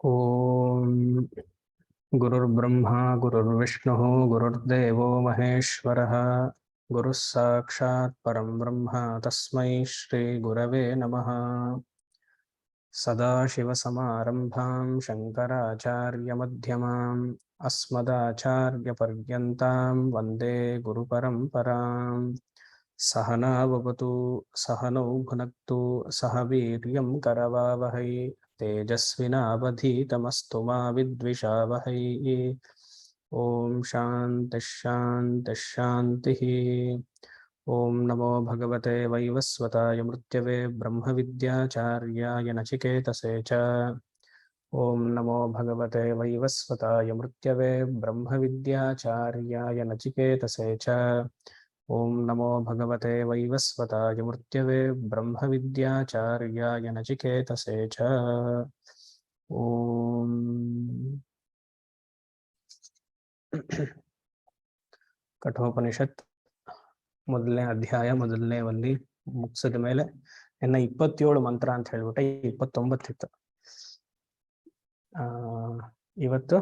ಓಂ ಗುರುರ್ಬ್ರಹ್ಮ ಗುರುರ್ವಿಷ್ಣುಃ ಗುರುರ್ದೇವೋ ಮಹೇಶ್ವರಃ ಗುರುಃ ಸಾಕ್ಷಾತ್ ಪರಂ ಬ್ರಹ್ಮ ತಸ್ಮೈ ಶ್ರೀ ಗುರವೇ ನಮಃ. ಸದಾಶಿವಸಮಾರಂಭಾಂ ಶಂಕರಾಚಾರ್ಯಮಧ್ಯಮಾಂ ಅಸ್ಮದಾಚಾರ್ಯಪರ್ಯಂತಾಂ ವಂದೇ ಗುರುಪರಂಪರಾಂ. ಸಹನಾ ಭವತು ಸಹನೌ ಭುನಕ್ತು ಸಹ ವೀರ್ಯಂ ಕರವಾವಹೈ ತೇಜಸ್ವಿನಾವಧೀತಮಸ್ತು ಮಾ ವಿದ್ವಿಷಾವಹೈ. ಓಂ ಶಾಂತಿ ಶಾಂತಿ ಶಾಂತಿ. ಓಂ ನಮೋ ಭಗವತೆ ವೈವಸ್ವತಾಯ ಮೃತ್ಯವೆ ಬ್ರಹ್ಮವಿದ್ಯಾಚಾರ್ಯಾಯ ನಚಿಕೇತಸೇ ಚ. ಓಂ ನಮೋ ಭಗವತೆ ವೈವಸ್ವತಾಯ ಮೃತ್ಯವೆ ಬ್ರಹ್ಮವಿದ್ಯಾಚಾರ್ಯಾಯ ನಚಿಕೇತಸೇ ಚ. ಓಂ ನಮೋ ಭಗವತೆ ವೈವಸ್ವತಾಯ ಮೃತ್ಯವೆ ಬ್ರಹ್ಮವಿದ್ಯಾಚಾರ್ಯಾಯ ನಚಿಕೇತಸೇ ಚ. ಓಂ ಕಠೋಪನಿಷತ್ ಮೊದಲನೇ ಅಧ್ಯಾಯ ಮೊದಲನೇ ವಲ್ಲಿ ಮುಗಿಸಿದ ಮೇಲೆ ಇನ್ನ 27 ಮಂತ್ರ ಅಂತ ಹೇಳ್ಬಿಟ್ಟೆ 29 ಇತ್ತು. ಇವತ್ತು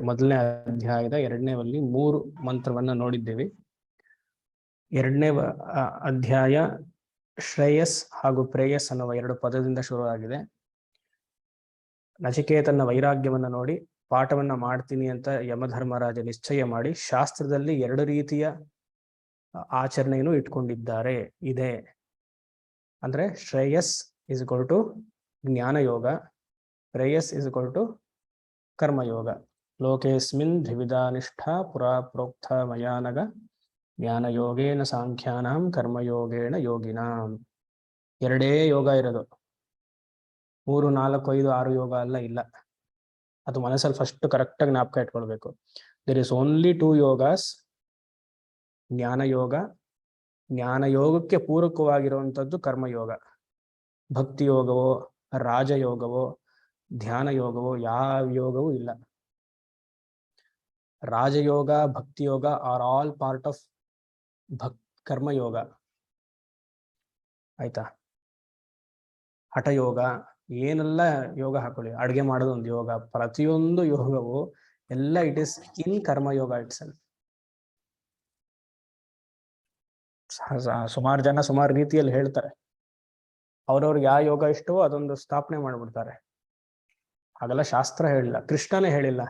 ಮೊದಲನೇ ಅಧ್ಯಾಯದ 2ನೇ ವಲ್ಲಿ 3 ಮಂತ್ರವನ್ನ ನೋಡಿದ್ದೇವೆ. 2ನೇ ಅಧ್ಯಾಯ ಶ್ರೇಯಸ್ ಹಾಗೂ ಪ್ರೇಯಸ್ ಅನ್ನುವ 2 ಪದದಿಂದ ಶುರುವಾಗಿದೆ. ನಚಿಕೇತನ ವೈರಾಗ್ಯವನ್ನ ನೋಡಿ ಪಾಠವನ್ನ ಮಾಡ್ತೀನಿ ಅಂತ ಯಮಧರ್ಮರಾಜ ನಿಶ್ಚಯ ಮಾಡಿ ಶಾಸ್ತ್ರದಲ್ಲಿ 2 ರೀತಿಯ ಆಚರಣೆಯನ್ನು ಇಟ್ಕೊಂಡಿದ್ದಾರೆ ಇದೆ. ಅಂದ್ರೆ shreyas is equal to jnanayoga, preyas is equal to karmayoga. ಲೋಕೇಸ್ಮಿನ್ ದ್ವಿವಿಧಾ ನಿಷ್ಠಾ ಪುರಾ ಪ್ರೋಕ್ತ ಮಯಾನಗ ಜ್ಞಾನಯೋಗೇನ ಸಾಂಖ್ಯಾನಾಂ ಕರ್ಮಯೋಗೇಣ ಯೋಗಿನಾಂ. 2 ಯೋಗ ಇರೋದು, 3, 4, 5, 6 ಯೋಗ ಅಲ್ಲ. ಇಲ್ಲ, ಅದು ಮನಸ್ಸಲ್ಲಿ ಫಸ್ಟ್ ಕರೆಕ್ಟಾಗಿ ಜ್ಞಾಪಕ ಇಟ್ಕೊಳ್ಬೇಕು. There is only 2 yogas. ಜ್ಞಾನಯೋಗ, ಜ್ಞಾನಯೋಗಕ್ಕೆ ಪೂರಕವಾಗಿರುವಂಥದ್ದು ಕರ್ಮಯೋಗ. ಭಕ್ತಿ ಯೋಗವೋ ರಾಜಯೋಗವೋ ಧ್ಯಾನ ಯೋಗವೋ ಯಾವ ಯೋಗವೂ ಇಲ್ಲ. ರಾಜಯೋಗ ಭಕ್ತಿಯೋಗ ಆರ್ ಆಲ್ ಪಾರ್ಟ್ ಆಫ್ ಕರ್ಮಯೋಗ. ಆಯ್ತಾ? ಹಠಯೋಗ ಏನೆಲ್ಲ ಯೋಗ ಹಾಕೊಳ್ಳಿ, ಅಡುಗೆ ಮಾಡೋದು ಒಂದು ಯೋಗ, ಪ್ರತಿಯೊಂದು ಯೋಗವು ಎಲ್ಲ it is in karma yoga itself. ಸುಮಾರು ಜನ ಸುಮಾರು ರೀತಿಯಲ್ಲಿ ಹೇಳ್ತಾರೆ. ಅವ್ರವ್ರಿಗೆ ಯಾವ ಯೋಗ ಇಷ್ಟವೋ ಅದೊಂದು ಸ್ಥಾಪನೆ ಮಾಡ್ಬಿಡ್ತಾರೆ. ಹಾಗೆಲ್ಲ ಶಾಸ್ತ್ರ ಹೇಳಿಲ್ಲ, ಕೃಷ್ಣನೇ ಹೇಳಿಲ್ಲ.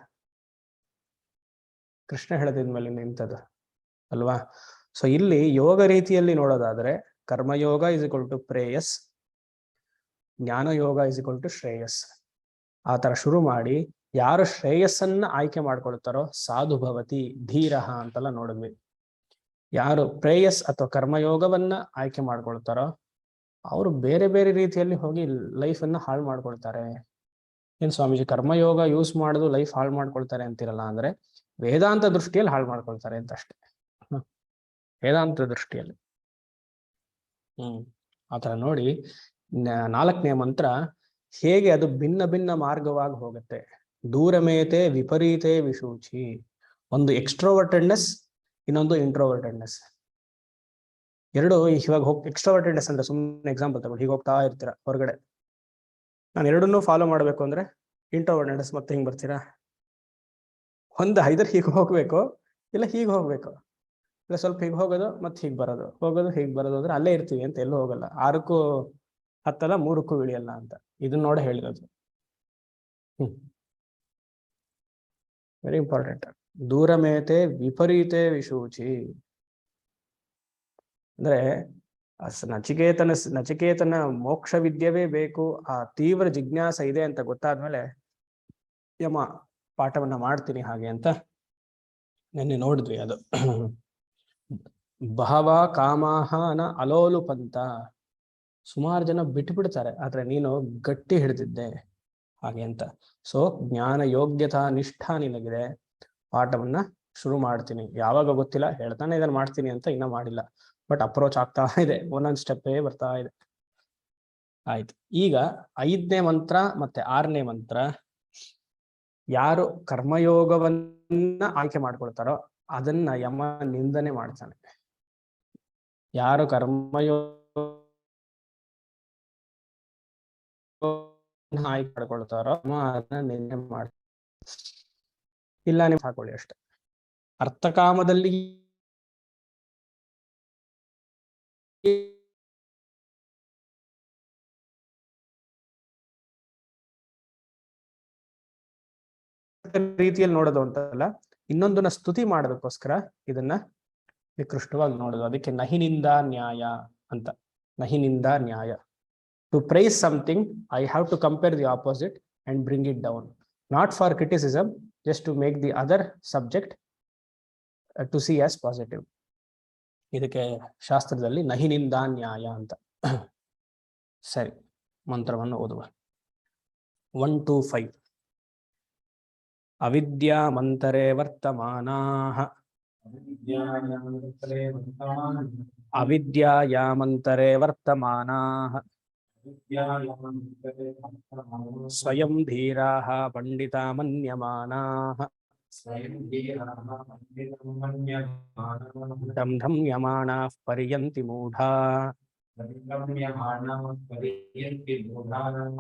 ಕೃಷ್ಣ ಹೇಳದಿದ್ಮೇಲೆ ನಿಂತದ್ದು ಅಲ್ವಾ? ಸೊ ಇಲ್ಲಿ ಯೋಗ ರೀತಿಯಲ್ಲಿ ನೋಡೋದಾದ್ರೆ karmayoga is equal to preyas, jnanayoga is equal to shreyas. ಆ ತರ ಶುರು ಮಾಡಿ ಯಾರು ಶ್ರೇಯಸ್ಸನ್ನ ಆಯ್ಕೆ ಮಾಡ್ಕೊಳ್ತಾರೋ ಸಾಧು ಭವತಿ ಧೀರಹ ಅಂತೆಲ್ಲ ನೋಡಿದ್ವಿ. ಯಾರು ಪ್ರೇಯಸ್ ಅಥವಾ ಕರ್ಮಯೋಗವನ್ನ ಆಯ್ಕೆ ಮಾಡ್ಕೊಳ್ತಾರೋ ಅವರು ಬೇರೆ ಬೇರೆ ರೀತಿಯಲ್ಲಿ ಹೋಗಿ ಲೈಫನ್ನ ಹಾಳು ಮಾಡ್ಕೊಳ್ತಾರೆ. ಏನ್ ಸ್ವಾಮೀಜಿ ಕರ್ಮಯೋಗ ಯೂಸ್ ಮಾಡೋದು ಲೈಫ್ ಹಾಳು ಮಾಡ್ಕೊಳ್ತಾರೆ ಅಂತಿರಲ್ಲ ಅಂದ್ರೆ ವೇದಾಂತ ದೃಷ್ಟಿಯಲ್ಲಿ ಹಾಳು ಮಾಡ್ಕೊಳ್ತಾರೆ ಅಂತ ಅಷ್ಟೇ. ವೇದಾಂತ ದೃಷ್ಟಿಯಲ್ಲಿ ಆತರ ನೋಡಿ 4ನೇ ಮಂತ್ರ ಹೇಗೆ ಅದು ಭಿನ್ನ ಭಿನ್ನ ಮಾರ್ಗವಾಗಿ ಹೋಗುತ್ತೆ. ದೂರಮೇತೆ ವಿಪರೀತೆ ವಿಶೂಚಿ. ಒಂದು ಎಕ್ಸ್ಟ್ರೋವರ್ಟೆಡ್ನೆಸ್, ಇನ್ನೊಂದು ಇಂಟ್ರೋವರ್ಟೆಡ್ನೆಸ್. 2 ಇವಾಗ ಎಕ್ಸ್ಟ್ರೋವರ್ಟೆಡ್ನೆಸ್ ಅಂದ್ರೆ ಸುಮ್ಮನೆ ಎಕ್ಸಾಂಪಲ್ ತಗೊಂಡು ಹೀಗೆ ಹೋಗ್ತಾ ಇರ್ತೀರಾ ಹೊರಗಡೆ, ನಾನು 2 ಫಾಲೋ ಮಾಡ್ಬೇಕು ಅಂದ್ರೆ ಇಂಟ್ರೋವರ್ಟೆಡ್ನೆಸ್ ಮತ್ತೆ ಹಿಂಗ್ ಬರ್ತೀರಾ? ಒಂದು ಐದರ್ ಹೀಗೆ ಹೋಗ್ಬೇಕು ಇಲ್ಲ ಹೀಗೆ ಹೋಗ್ಬೇಕು, ಇಲ್ಲ ಸ್ವಲ್ಪ ಹೀಗೆ ಹೋಗೋದು ಮತ್ತೆ ಹೀಗೆ ಬರೋದು, ಹೋಗೋದು ಹೀಗೆ ಬರೋದು ಅಂದ್ರೆ ಅಲ್ಲೇ ಇರ್ತೀವಿ ಅಂತ ಎಲ್ಲೂ ಹೋಗಲ್ಲ. 6ಕ್ಕೂ ಹತ್ತಲ್ಲ 3ಕ್ಕೂ ಇಳಿಯಲ್ಲ ಅಂತ ಇದನ್ನ ನೋಡಿ ಹೇಳಿರೋದು. Very important. ದೂರಮೇತೆ ವಿಪರೀತೆ ವಿಶೂಚಿ ಅಂದ್ರೆ ನಚಿಕೇತನ ಮೋಕ್ಷ ವಿದ್ಯವೇ ಬೇಕು, ಆ ತೀವ್ರ ಜಿಜ್ಞಾಸ ಇದೆ ಅಂತ ಗೊತ್ತಾದ್ಮೇಲೆ ಯಮ ಪಾಠವನ್ನ ಮಾಡ್ತೀನಿ ಹಾಗೆ ಅಂತ ನೆನ್ನೆ ನೋಡಿದ್ವಿ. ಅದು ಬಹವ ಕಾಮಾಹ ನ ಅಲೋಲುಪಂತ. ಸುಮಾರು ಜನ ಬಿಟ್ಬಿಡ್ತಾರೆ, ಆದ್ರೆ ನೀನು ಗಟ್ಟಿ ಹಿಡಿದಿದ್ದೆ ಹಾಗೆ ಅಂತ. ಸೊ ಜ್ಞಾನ ಯೋಗ್ಯತಾ ನಿಷ್ಠಾ ನಿನಗಿದೆ, ಪಾಠವನ್ನ ಶುರು ಮಾಡ್ತೀನಿ. ಯಾವಾಗ ಗೊತ್ತಿಲ್ಲ, ಹೇಳ್ತಾನೆ ಇದನ್ನ ಮಾಡ್ತೀನಿ ಅಂತ ಇನ್ನ ಮಾಡಿಲ್ಲ, ಬಟ್ ಅಪ್ರೋಚ್ ಆಗ್ತಾ ಇದೆ, ಒಂದೊಂದು ಸ್ಟೆಪ್ಪೇ ಬರ್ತಾ ಇದೆ. ಆಯ್ತು, ಈಗ 5ನೇ ಮಂತ್ರ ಮತ್ತೆ 6ನೇ ಮಂತ್ರ ಯಾರು ಕರ್ಮಯೋಗವನ್ನ ಆಯ್ಕೆ ಮಾಡ್ಕೊಳ್ತಾರೋ ಅದನ್ನ ಯಮ ನಿಂದನೆ ಮಾಡ್ತಾನೆ. ಯಾರು ಕರ್ಮಯೋಗ ಆಯ್ಕೆ ಮಾಡ್ಕೊಳ್ತಾರೋ ಅದನ್ನ ನಿರ್ಣಯ ಮಾಡಿ, ಇಲ್ಲ ನೀವು ಹಾಕೊಳ್ಳಿ ಅಷ್ಟೆ. ಅರ್ಥಕಾಮದಲ್ಲಿ ರೀತಿಯಲ್ಲಿ ನೋಡೋದು ಅಂತಲ್ಲ, ಇನ್ನೊಂದನ್ನ ಸ್ತುತಿ ಮಾಡೋದಕ್ಕೋಸ್ಕರ ಇದನ್ನ ನಿಕೃಷ್ಟವಾಗಿ ನೋಡೋದು. ಅದಕ್ಕೆ ನಹಿನಿಂದ ನ್ಯಾಯ ಅಂತ. ನಹಿನಿಂದ ನ್ಯಾಯ. To price something I have to compare the opposite and bring it down, not for criticism, just to make the other subject to see as positive. ಇದಕ್ಕೆ ಶಾಸ್ತ್ರದಲ್ಲಿ ನಹಿನಿಂದ ನ್ಯಾಯ ಅಂತ. ಸರಿ, ಮಂತ್ರವನ್ನು ಓದುವ. 1 to 5. ಅವಿದ್ಯಾ ಮಂತರೆ ವರ್ತಮಾನಾಃ ಅವಿದ್ಯಾಯಾಮಂತರೆ ವರ್ತಮಾನಾಃ ಸ್ವಯಂ ಧೀರಾಃ ಪಂಡಿತಾ ಮನ್ಯಮಾನಾಃ ಧಂ ಧಂ ಯಮಾನಾಃ ಪರ್ಯಂತಿ ಮೂಢಾಃ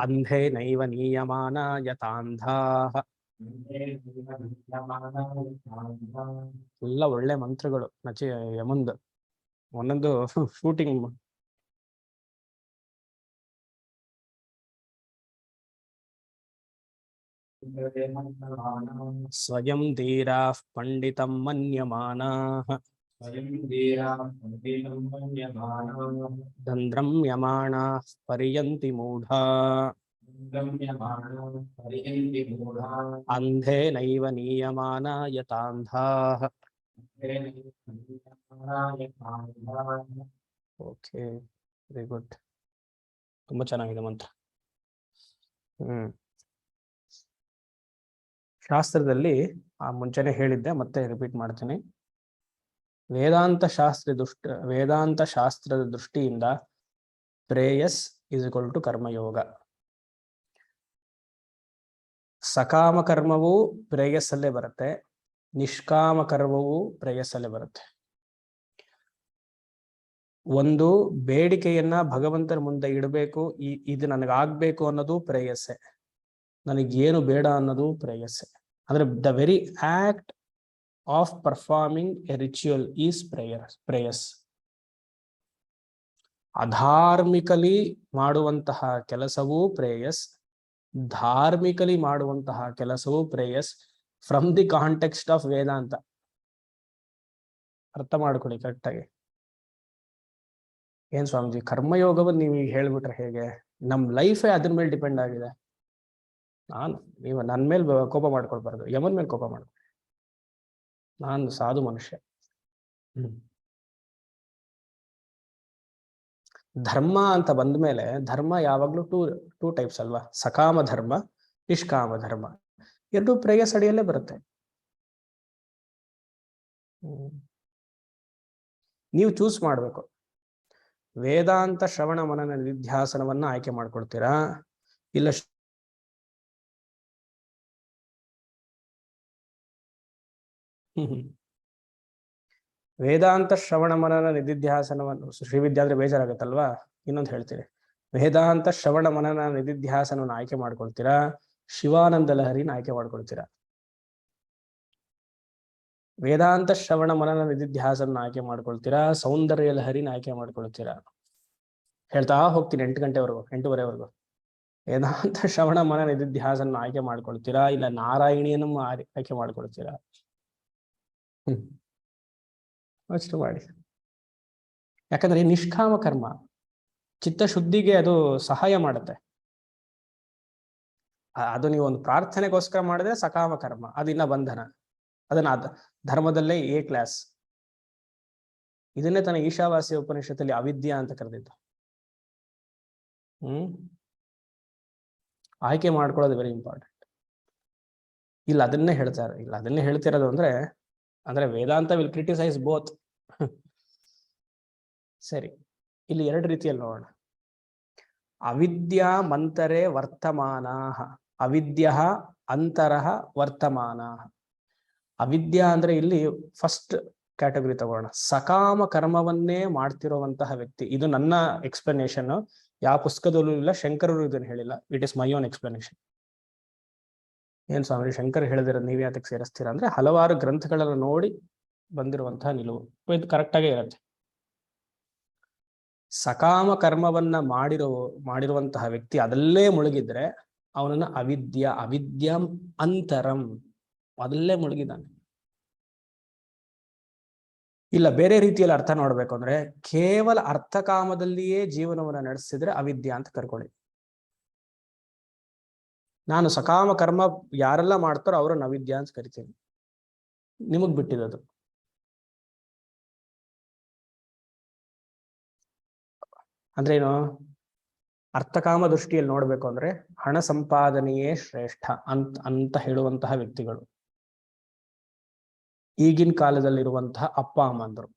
ಅಂಧೇ ನೈವ ನೀಯಮಾನಾ ಯತಾಂಧಾಃ. ಎಲ್ಲ ಒಳ್ಳೆ ಮಂತ್ರಗಳು ಯಮಂದ್ ಒಂದೊಂದು ಶೂಟಿಂಗ್. ಸ್ವಯಂ ಧೀರಾಃ ಪಂಡಿತಂ ಮನ್ಯಮಾನಾಃ ದಂದ್ರಂ ಯಮಾನಾಃ ಪರ್ಯಂತಿ ಮೂಢಾಃ ಅಂಧೇ ನೈವ ನೀಯಮಾನಾ ಯತಾಂಧಾಃ. Okay, very good. ತುಂಬಾ ಚೆನ್ನಾಗಿದೆ ಮಂತ್ರ. ಶಾಸ್ತ್ರದಲ್ಲಿ ಮುಂಚೆನೆ ಹೇಳಿದ್ದೆ, ಮತ್ತೆ ರಿಪೀಟ್ ಮಾಡ್ತೀನಿ. ವೇದಾಂತ ಶಾಸ್ತ್ರದ ದೃಷ್ಟಿಯಿಂದ ಪ್ರೇಯಸ್ ಇಸ್ ಈಕ್ವಲ್ ಟು ಕರ್ಮಯೋಗ. ಸಕಾಮ ಕರ್ಮವೂ ಪ್ರೇಯಸ್ಸಲ್ಲೇ ಬರುತ್ತೆ, ನಿಷ್ಕಾಮ ಕರ್ಮವೂ ಪ್ರೇಯಸ್ಸಲ್ಲೇ ಬರುತ್ತೆ. ಒಂದು ಬೇಡಿಕೆಯನ್ನ ಭಗವಂತನ ಮುಂದೆ ಇಡಬೇಕು, ಇದು ನನಗಾಗ್ಬೇಕು ಅನ್ನೋದು ಪ್ರೇಯಸ್ಸೆ, ನನಗೇನು ಬೇಡ ಅನ್ನೋದು ಪ್ರೇಯಸ್ಸೆ. ಅಂದ್ರೆ the very act of performing a ritual is preyas. ಅಧಾರ್ಮಿಕಲಿ ಮಾಡುವಂತಹ ಕೆಲಸವೂ ಪ್ರೇಯಸ್, ಧಾರ್ಮಿಕಲಿ ಮಾಡುವಂತಹ ಕೆಲಸವೂ ಪ್ರೇಯಸ್, from the context of Vedanta. ಅರ್ಥ ಮಾಡ್ಕೊಳ್ಳಿ ಕರೆಕ್ಟಾಗಿ. ಏನ್ ಸ್ವಾಮೀಜಿ ಕರ್ಮಯೋಗವನ್ನು ನೀವು ಈಗ ಹೇಳ್ಬಿಟ್ರೆ ಹೇಗೆ? ನಮ್ ಲೈಫೇ ಅದ್ರ ಮೇಲೆ ಡಿಪೆಂಡ್ ಆಗಿದೆ. ನೀವು ನನ್ನ ಮೇಲೆ ಕೋಪ ಮಾಡ್ಕೊಳ್ಬಾರ್ದು, ಯಮನ್ ಮೇಲೆ ಕೋಪ ಮಾಡ್ಕೊಳ್ಳಿ. ನಾನು ಸಾಧು ಮನುಷ್ಯ. ಧರ್ಮ ಅಂತ ಬಂದ ಮೇಲೆ ಧರ್ಮ ಯಾವಾಗ್ಲೂ ಟೂ ಟೈಪ್ಸ್ ಅಲ್ವಾ? ಸಕಾಮ ಧರ್ಮ, ನಿಷ್ಕಾಮ ಧರ್ಮ. ಎರಡು ಪ್ರೇಯಸ್ ಅಡಿಯಲ್ಲೇ ಬರುತ್ತೆ. ನೀವು ಚೂಸ್ ಮಾಡ್ಬೇಕು. ವೇದಾಂತ ಶ್ರವಣ ಮನನ ನಿಧ್ಯಾಸನವನ್ನ ಆಯ್ಕೆ ಮಾಡ್ಕೊಳ್ತೀರಾ, ಇಲ್ಲ ವೇದಾಂತ ಶ್ರವಣ ಮನನ ನಿಧಿಧ್ಯಾಸನವನ್ನು, ಶ್ರೀವಿದ್ಯಾ ಅಂದ್ರೆ ಬೇಜಾರಾಗತ್ತಲ್ವಾ, ಇನ್ನೊಂದು ಹೇಳ್ತೀರಿ. ವೇದಾಂತ ಶ್ರವಣ ಮನನ ನಿಧಿಧ್ಯಾಸನವನ್ನು ಆಯ್ಕೆ ಮಾಡ್ಕೊಳ್ತೀರಾ, ಶಿವಾನಂದ ಲಹರಿನ ಆಯ್ಕೆ ಮಾಡ್ಕೊಳ್ತೀರಾ? ವೇದಾಂತ ಶ್ರವಣ ಮನನ ನಿಧಿಧ್ಯಾಸನ ಆಯ್ಕೆ ಮಾಡ್ಕೊಳ್ತೀರಾ, ಸೌಂದರ್ಯ ಲಹರಿನ ಆಯ್ಕೆ ಮಾಡ್ಕೊಳ್ತೀರಾ? ಹೇಳ್ತಾ ಹೋಗ್ತೀನಿ 8 ಗಂಟೆವರೆಗೂ, 8:30ವರೆಗೂ. ವೇದಾಂತ ಶ್ರವಣ ಮನ ನಿಧಿಧ್ಯಾಸನ ಆಯ್ಕೆ ಮಾಡ್ಕೊಳ್ತೀರಾ, ಇಲ್ಲ ನಾರಾಯಣಿಯನ್ನು ಆಯ್ಕೆ ಮಾಡ್ಕೊಳ್ತೀರಾ? ಅಷ್ಟು ಮಾಡಿ. ಯಾಕಂದ್ರೆ ನಿಷ್ಕಾಮ ಕರ್ಮ ಚಿತ್ತಶುದ್ಧಿಗೆ ಅದು ಸಹಾಯ ಮಾಡುತ್ತೆ. ಅದು ನೀವು ಒಂದು ಪ್ರಾರ್ಥನೆಗೋಸ್ಕರ ಮಾಡಿದ್ರೆ ಸಕಾಮ ಕರ್ಮ, ಅದಿನ್ನ ಬಂಧನ. ಅದನ್ನ ಧರ್ಮದಲ್ಲೇ ಎ ಕ್ಲಾಸ್. ಇದನ್ನೇ ತನ್ನ ಈಶಾವಾಸ್ಯ ಉಪನಿಷತ್ತಲ್ಲಿ ಅವಿದ್ಯಾ ಅಂತ ಕರೆದಿದ್ದು. ಆಯ್ಕೆ ಮಾಡ್ಕೊಳ್ಳೋದು ವೆರಿ ಇಂಪಾರ್ಟೆಂಟ್. ಇಲ್ಲ ಅದನ್ನೇ ಹೇಳ್ತಾರೆ, ಇಲ್ಲ ಅದನ್ನೇ ಹೇಳ್ತಿರೋದು ಅಂದ್ರೆ ವೇದಾಂತ ವಿಲ್ ಕ್ರಿಟಿಸೈಸ್ ಬೋತ್. ಸರಿ, ಇಲ್ಲಿ 2 ರೀತಿಯಲ್ಲಿ ನೋಡೋಣ. ಅವಿದ್ಯಾ ಮಂತರೆ ವರ್ತಮಾನಾಃ, ಅವಿದ್ಯಾ ಅಂತರಃ ವರ್ತಮಾನಾಃ. ಅವಿದ್ಯಾ ಅಂದ್ರೆ ಇಲ್ಲಿ ಫಸ್ಟ್ ಕ್ಯಾಟಗರಿ ತಗೋಣ, ಸಕಾಮ ಕರ್ಮವನ್ನೇ ಮಾಡ್ತಿರುವಂತಹ ವ್ಯಕ್ತಿ. ಇದು ನನ್ನ ಎಕ್ಸ್ಪ್ಲನೇಷನ್, ಯಾವ ಪುಸ್ತಕದಲ್ಲೂ ಇಲ್ಲ, ಶಂಕರರು ಇದನ್ನು ಹೇಳಿಲ್ಲ. It is my own explanation. ಏನ್ ಸ್ವಾಮಿ ಶಂಕರ್ ಹೇಳಿದಿರ ನೀವ್ ಯಾತಕ್ಕೆ ಸೇರಿಸ್ತೀರಾ ಅಂದ್ರೆ, ಹಲವಾರು ಗ್ರಂಥಗಳನ್ನು ನೋಡಿ ಬಂದಿರುವಂತಹ ನಿಲುವು. ಇದು ಕರೆಕ್ಟ್ ಆಗೇ ಇರುತ್ತೆ. ಸಕಾಮ ಕರ್ಮವನ್ನ ಮಾಡಿರುವಂತಹ ವ್ಯಕ್ತಿ ಅದಲ್ಲೇ ಮುಳುಗಿದ್ರೆ ಅವನನ್ನ ಅವಿದ್ಯಾಂ ಅಂತರಂ, ಅದಲ್ಲೇ ಮುಳುಗಿದ್ದಾನೆ. ಇಲ್ಲ ಬೇರೆ ರೀತಿಯಲ್ಲಿ ಅರ್ಥ ನೋಡ್ಬೇಕು ಅಂದ್ರೆ, ಕೇವಲ ಅರ್ಥಕಾಮದಲ್ಲಿಯೇ ಜೀವನವನ್ನ ನಡೆಸಿದ್ರೆ ಅವಿದ್ಯಾ ಅಂತ ಕರ್ಕೊಳ್ಳಿ. ನಾನು ಸಕಾಮ ಕರ್ಮ ಯಾರೆಲ್ಲ ಮಾಡ್ತಾರೋ ಅವರನ್ನು ಅವಿದ್ಯಾ ಅಂತ ಕರಿತೀನಿ. ನಿಮಗ್ ಬಿಟ್ಟಿರೋದು. ಅಂದ್ರೆ ಏನು, ಅರ್ಥಕಾಮ ದೃಷ್ಟಿಯಲ್ಲಿ ನೋಡ್ಬೇಕು ಅಂದ್ರೆ ಹಣ ಸಂಪಾದನೆಯೇ ಶ್ರೇಷ್ಠ ಅಂತ ಹೇಳುವಂತಹ ವ್ಯಕ್ತಿಗಳು ಈಗಿನ ಕಾಲದಲ್ಲಿರುವಂತಹ ಅಪ್ಪ ಅಮ್ಮಂದರು.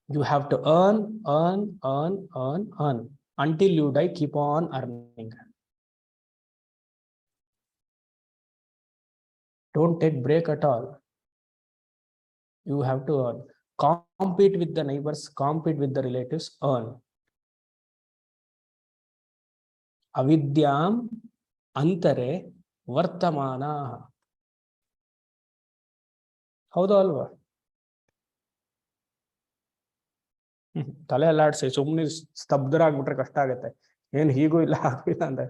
You have to earn earn earn earn earn until you die, keep on earning. Don't take break at all. You have to earn. Compete with the neighbors, compete with the relatives, earn. ಅವಿದ್ಯಾಂ ಅಂತರೆ ವರ್ತಮಾನ. ಹೌದಾ ಅಲ್ವಾ? ತಲೆ ಅಲ್ಲಾಡ್ಸಿ ಸುಮ್ಮನೆ ಸ್ತಬ್ಧರಾಗ್ಬಿಟ್ರೆ ಕಷ್ಟ ಆಗತ್ತೆ. ಏನ್ ಹೀಗೂ ಇಲ್ಲ ಹಾಗೂ ಇಲ್ಲ ಅಂದ್ರೆ.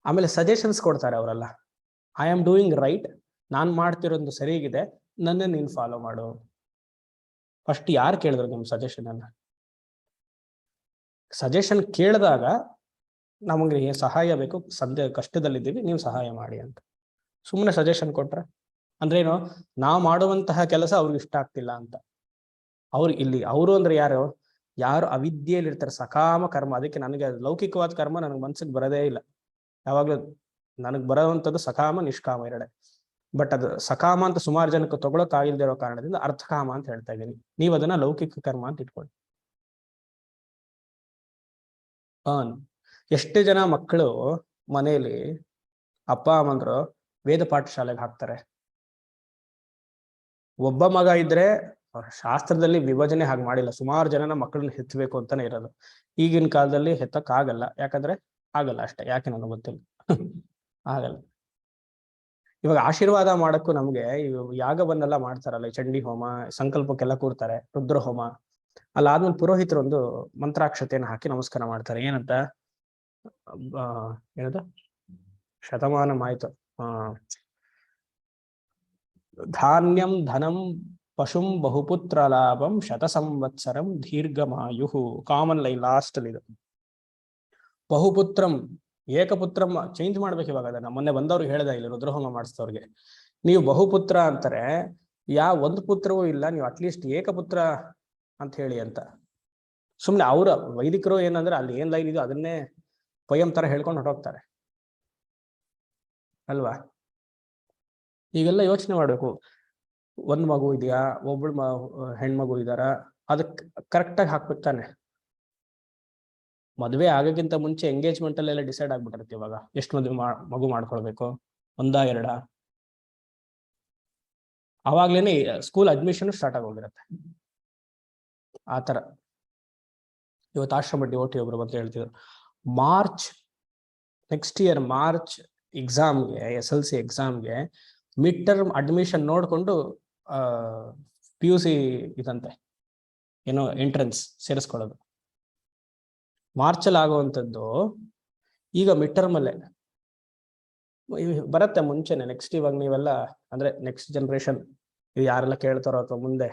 ಆಮೇಲೆ ಸಜೆಷನ್ಸ್ ಕೊಡ್ತಾರೆ ಅವರೆಲ್ಲ. ಐ ಆಮ್ ಡೂಯಿಂಗ್ ರೈಟ್, ನಾನ್ ಮಾಡ್ತಿರೋದು ಸರಿಗಿದೆ, ನನ್ನೇ ನೀನ್ ಫಾಲೋ ಮಾಡು. ಫಸ್ಟ್ ಯಾರು ಕೇಳಿದ್ರು ನಿಮ್ ಸಜೆಷನ್ ಅನ್ನ? ಸಜೆಷನ್ ಕೇಳಿದಾಗ ನಮಗೆ ಸಹಾಯ ಬೇಕು, ಕಷ್ಟದಲ್ಲಿದ್ದೀವಿ, ನೀವು ಸಹಾಯ ಮಾಡಿ ಅಂತ. ಸುಮ್ಮನೆ ಸಜೆಷನ್ ಕೊಟ್ರೆ ಅಂದ್ರೆ ಏನು, ನಾವು ಮಾಡುವಂತಹ ಕೆಲಸ ಅವ್ರಿಗೆ ಇಷ್ಟ ಆಗ್ತಿಲ್ಲ ಅಂತ. ಅವರು ಅಂದ್ರೆ ಯಾರು ಅವಿದ್ಯೆಯಲ್ಲಿ ಇರ್ತಾರೆ, ಸಕಾಮ ಕರ್ಮ. ಅದಕ್ಕೆ ನನಗೆ ಲೌಕಿಕವಾದ ಕರ್ಮ ನನಗೆ ಮನ್ಸಿಗೆ ಬರೋದೇ ಇಲ್ಲ. ಯಾವಾಗ್ಲೂ ನನಗೆ ಬರೋವಂಥದ್ದು ಸಕಾಮ ನಿಷ್ಕಾಮ ಎರಡೇ. ಬಟ್ ಅದು ಸಕಾಮ ಅಂತ ಸುಮಾರು ಜನಕ್ಕೆ ತಗೊಳಕ್ ಆಗಿಲ್ದೇ ಇರೋ ಕಾರಣದಿಂದ ಅರ್ಥಕಾಮ ಅಂತ ಹೇಳ್ತಾ ಇದ್ದೀನಿ. ನೀವು ಅದನ್ನ ಲೌಕಿಕ ಕರ್ಮ ಅಂತ ಇಟ್ಕೊಳ್ಳಿ. ಎಷ್ಟು ಜನ ಮಕ್ಕಳು ಮನೆಯಲ್ಲಿ ಅಪ್ಪ ಅಮ್ಮಂದ್ರು ವೇದ ಪಾಠಶಾಲೆಗೆ ಹಾಕ್ತಾರೆ. ಒಬ್ಬ ಮಗ ಇದ್ರೆ ಶಾಸ್ತ್ರದಲ್ಲಿ ವಿಭಜನೆ ಹಾಗೆ ಮಾಡಿಲ್ಲ, ಸುಮಾರು ಜನನ ಮಕ್ಕಳನ್ನ ಹೆತ್ತಬೇಕು ಅಂತಾನೆ ಇರೋದು. ಈಗಿನ ಕಾಲದಲ್ಲಿ ಹೆತ್ತಕ್ ಆಗಲ್ಲ, ಯಾಕಂದ್ರೆ ಆಗಲ್ಲ ಅಷ್ಟೇ. ಯಾಕೆ ನನಗೆ ಗೊತ್ತಿಲ್ಲ, ಆಗಲ್ಲ. ಇವಾಗ ಆಶೀರ್ವಾದ ಮಾಡಕ್ಕೂ ನಮ್ಗೆ ಯಾಗವನ್ನೆಲ್ಲ ಮಾಡ್ತಾರಲ್ಲ, ಚಂಡಿ ಹೋಮ, ಸಂಕಲ್ಪಕ್ಕೆಲ್ಲ ಕೂರ್ತಾರೆ, ರುದ್ರ ಹೋಮ. ಅಲ್ಲಾದ್ಮೇಲೆ ಪುರೋಹಿತರು ಒಂದು ಮಂತ್ರಾಕ್ಷತೆಯನ್ನು ಹಾಕಿ ನಮಸ್ಕಾರ ಮಾಡ್ತಾರೆ. ಏನಂತ ಏನದ ಶತಮಾನ ಆಯ್ತು, ಧಾನ್ಯಂ ಧನಂ ಪಶುಂ ಬಹುಪುತ್ರ ಲಾಭಂ ಶತ ಸಂವತ್ಸರಂ ದೀರ್ಘಮಾಯು. ಕಾಮನ್ ಲೈನ್ ಲಾಸ್ಟ್ ಅಲ್ಲಿ ಇದು. ಬಹುಪುತ್ರಂ ಏಕಪುತ್ರಂ ಚೇಂಜ್ ಮಾಡ್ಬೇಕು ಇವಾಗ. ಅದನ್ನ ಮೊನ್ನೆ ಬಂದವ್ರಿಗೆ ಹೇಳ್ದ, ಇಲ್ಲಿ ರುದ್ರಹೋಮ ಮಾಡಿಸ್ತವ್ರಿಗೆ, ನೀವು ಬಹುಪುತ್ರ ಅಂತಾರೆ, ಒಂದು ಪುತ್ರವೂ ಇಲ್ಲ, ನೀವು ಅಟ್ಲೀಸ್ಟ್ ಏಕಪುತ್ರ ಅಂತ ಹೇಳಿ ಅಂತ. ಸುಮ್ನೆ ಅವರ ವೈದಿಕರು ಏನಂದ್ರೆ ಅಲ್ಲಿ ಏನ್ ಲೈನ್ ಇದೋ ಅದನ್ನೇ ಪೊಯಂ ತರ ಹೇಳ್ಕೊಂಡು ಹೊರಟೋಗ್ತಾರೆ ಅಲ್ವಾ? ಈಗೆಲ್ಲ ಯೋಚನೆ ಮಾಡ್ಬೇಕು. ಒಂದ್ ಮಗು ಇದೆಯಾ, ಒಬ್ಬಳು ಹೆಣ್ಮಗು ಇದಾರ, ಅದಕ್ಕೆ ಕರೆಕ್ಟಾಗಿ ಹಾಕ್ಬೇಕು ತಾನೆ. ಮದುವೆ ಆಗಕ್ಕಿಂತ ಮುಂಚೆ ಎಂಗೇಜ್ಮೆಂಟ್ ಅಲ್ಲೆಲ್ಲ ಡಿಸೈಡ್ ಆಗ್ಬಿಟ್ಟಿರುತ್ತೆ ಇವಾಗ ಎಷ್ಟು ಮಗು ಮಾಡ್ಕೊಳ್ಬೇಕು, 1-2. ಅವಾಗ್ಲೇನೆ ಸ್ಕೂಲ್ ಅಡ್ಮಿಷನ್ ಸ್ಟಾರ್ಟ್ ಆಗೋಗಿರುತ್ತೆ ಆತರ. ಇವತ್ತು ಆಶ್ರಮ ಡಿವೋಟಿ ಒಬ್ರು ಅಂತ ಹೇಳ್ತಿದ್ರು, ನೆಕ್ಸ್ಟ್ ಇಯರ್ ಮಾರ್ಚ್ ಎಕ್ಸಾಮ್ಗೆ, SLC ಎಕ್ಸಾಮ್ಗೆ ಮಿಡ್ ಟರ್ಮ್ ಅಡ್ಮಿಷನ್ ನೋಡ್ಕೊಂಡು PUC ಇದಂತೆ ಏನೋ ಎಂಟ್ರೆನ್ಸ್ ಸೇರಿಸ್ಕೊಳ್ಳೋದು. ಮಾರ್ಚಲ್ಲಿ ಆಗುವಂಥದ್ದು ಈಗ ಮಿಡ್ ಟರ್ಮ್ ಅಲ್ಲೇ ಬರುತ್ತೆ ಮುಂಚೆನೆ. ನೆಕ್ಸ್ಟ್ ಇವಾಗ ನೀವೆಲ್ಲ ಅಂದ್ರೆ ನೆಕ್ಸ್ಟ್ ಜನರೇಷನ್ ಯಾರೆಲ್ಲ ಕೇಳ್ತಾರೋ ಅಥವಾ ಮುಂದೆ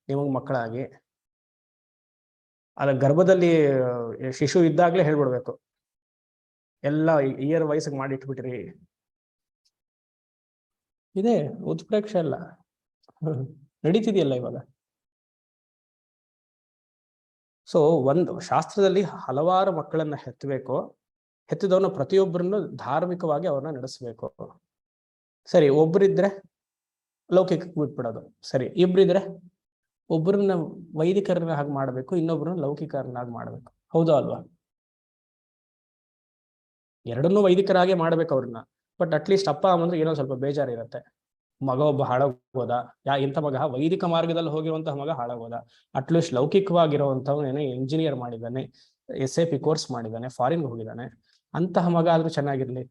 ನಿಮಗ್ ಮಕ್ಕಳಾಗಿ ಅಲ್ಲ ಗರ್ಭದಲ್ಲಿ ಶಿಶು ಇದ್ದಾಗ್ಲೇ ಹೇಳ್ಬಿಡ್ಬೇಕು, ಎಲ್ಲ ಇಯರ್ ವಯಸ್ಸಿಗೆ ಮಾಡಿ ಇಟ್ಬಿಟ್ರಿ. ಇದೆ ಉತ್ಪ್ರೇಕ್ಷೆ ಎಲ್ಲ ನಡೀತಿದೆಯಲ್ಲ ಇವಾಗ. ಸೊ ಒಂದು ಶಾಸ್ತ್ರದಲ್ಲಿ ಹಲವಾರು ಮಕ್ಕಳನ್ನ ಹೆತ್ತಬೇಕು, ಹೆತ್ತಿದವನ್ನ ಪ್ರತಿಯೊಬ್ಬರನ್ನು ಧಾರ್ಮಿಕವಾಗಿ ಅವ್ರನ್ನ ನಡೆಸಬೇಕು. ಸರಿ, ಒಬ್ರಿದ್ರೆ ಲೌಕಿಕಕ್ಕೆ ಬಿಟ್ಬಿಡೋದು. ಸರಿ, ಇಬ್ರಿದ್ರೆ ಒಬ್ಬರನ್ನ ವೈದಿಕರನ್ನ ಹಾಗೆ ಮಾಡ್ಬೇಕು, ಇನ್ನೊಬ್ರನ್ನ ಲೌಕಿಕರನ್ನಾಗಿ ಮಾಡ್ಬೇಕು. ಹೌದಾ ಅಲ್ವಾ? ಎರಡನ್ನೂ ವೈದಿಕರಾಗೆ ಮಾಡ್ಬೇಕು ಅವ್ರನ್ನ. ಬಟ್ ಅಟ್ಲೀಸ್ಟ್ ಅಪ್ಪ ಅಮ್ಮಂದ್ರೆ ಏನೋ ಸ್ವಲ್ಪ ಬೇಜಾರಿರುತ್ತೆ. ಮಗ ಒಬ್ಬ ಹಾಳಾಗೋದ, ಇಂಥ ಮಗ ವೈದಿಕ ಮಾರ್ಗದಲ್ಲಿ ಹೋಗಿರುವಂತಹ ಮಗ ಹಾಳಾಗೋದ, ಅಟ್ಲೀಸ್ಟ್ ಲೌಕಿಕವಾಗಿರುವಂಥವನೇನೆ ಇಂಜಿನಿಯರ್ ಮಾಡಿದ್ದಾನೆ, SAP ಕೋರ್ಸ್ ಮಾಡಿದ್ದಾನೆ, ಫಾರಿನ್ ಹೋಗಿದ್ದಾನೆ, ಅಂತಹ ಮಗ ಆದ್ರೂ ಚೆನ್ನಾಗಿರ್ಲಿ.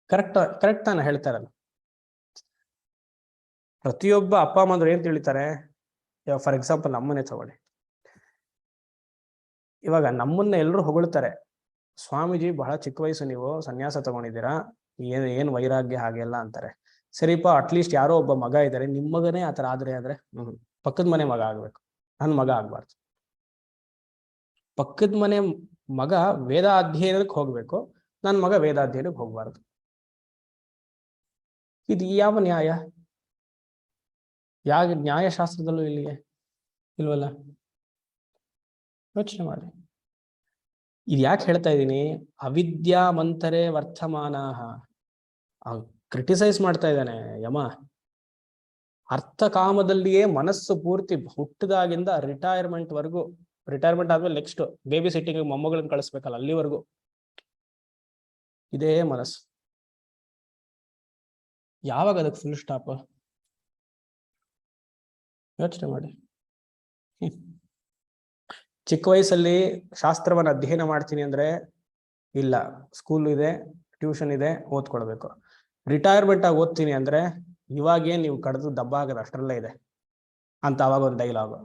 ಕರೆಕ್ಟ್ ತಾನೆ ಹೇಳ್ತಾರಲ್ಲ. ಪ್ರತಿಯೊಬ್ಬ ಅಪ್ಪ ಅಮ್ಮಂದ್ರು ಏನ್ ತಿಳಿತಾರೆ, ಫಾರ್ ಎಕ್ಸಾಂಪಲ್ ನಮ್ಮನೆ ತಗೊಳ್ಳಿ. ಇವಾಗ ನಮ್ಮನ್ನ ಎಲ್ಲರೂ ಹೊಗಳ್ತಾರೆ, ಸ್ವಾಮೀಜಿ ಬಹಳ ಚಿಕ್ಕ ವಯಸ್ಸು ನೀವು ಸನ್ಯಾಸ ತಗೊಂಡಿದ್ದೀರಾ, ಏನ್ ವೈರಾಗ್ಯ ಹಾಗೆಲ್ಲ ಅಂತಾರೆ. ಸರಿಪಾ, ಅಟ್ಲೀಸ್ಟ್ ಯಾರೋ ಒಬ್ಬ ಮಗ ಇದ್ದಾರೆ, ನಿಮ್ ಮಗನೇ ಆತರ ಆದ್ರೆ ಪಕ್ಕದ ಮನೆ ಮಗ ಆಗ್ಬೇಕು, ನನ್ ಮಗ ಆಗ್ಬಾರ್ದು. ಪಕ್ಕದ ಮನೆ ಮಗ ವೇದ ಅಧ್ಯಯನಕ್ಕೆ ಹೋಗ್ಬೇಕು, ನನ್ ಮಗ ವೇದಾಧ್ಯಯನಕ್ಕೆ ಹೋಗ್ಬಾರ್ದು. ಇದು ಯಾವ ನ್ಯಾಯ? ನ್ಯಾಯಶಾಸ್ತ್ರದಲ್ಲೂ ಇಲ್ಲಿಗೆ ಇಲ್ವಲ್ಲ. ಯೋಚನೆ ಮಾಡಿ. ಇದು ಯಾಕೆ ಹೇಳ್ತಾ ಇದ್ದೀನಿ? ಅವಿದ್ಯಾಮಂತರೇ ವರ್ತಮಾನಾಹ. ಕ್ರಿಟಿಸೈಸ್ ಮಾಡ್ತಾ ಇದ್ದಾನೆ ಯಮ. ಅರ್ಥಕಾಮದಲ್ಲಿಯೇ ಮನಸ್ಸು ಪೂರ್ತಿ ಹುಟ್ಟಿದಾಗಿಂದ ರಿಟೈರ್ಮೆಂಟ್ ಆದ್ಮೇಲೆ ನೆಕ್ಸ್ಟ್ ಬೇಬಿ ಸಿಟ್ಟಿಂಗ್ ಮೊಮ್ಮಗಳನ್ನ ಕಳಿಸ್ಬೇಕಲ್ಲ, ಅಲ್ಲಿವರೆಗೂ ಇದೇ ಮನಸ್ಸು. ಯಾವಾಗ ಅದಕ್ಕೆ ಫುಲ್ ಸ್ಟಾಪ್? ಯೋಚನೆ ಮಾಡಿ. ಚಿಕ್ಕ ವಯಸ್ಸಲ್ಲಿ ಶಾಸ್ತ್ರವನ್ನು ಅಧ್ಯಯನ ಮಾಡ್ತೀನಿ ಅಂದ್ರೆ ಇಲ್ಲ, ಸ್ಕೂಲ್ ಇದೆ, ಟ್ಯೂಷನ್ ಇದೆ, ಓದ್ಕೊಳ್ಬೇಕು. ರಿಟೈರ್ಮೆಂಟ್ ಆಗಿ ಓದ್ತೀನಿ ಅಂದ್ರೆ ಇವಾಗೇನ್ ನೀವು ಕಡ್ದು ದಬ್ಬ ಆಗದ ಅಷ್ಟರಲ್ಲೇ ಇದೆ ಅಂತ ಅವಾಗ ಒಂದು ಡೈಲಾಗ್.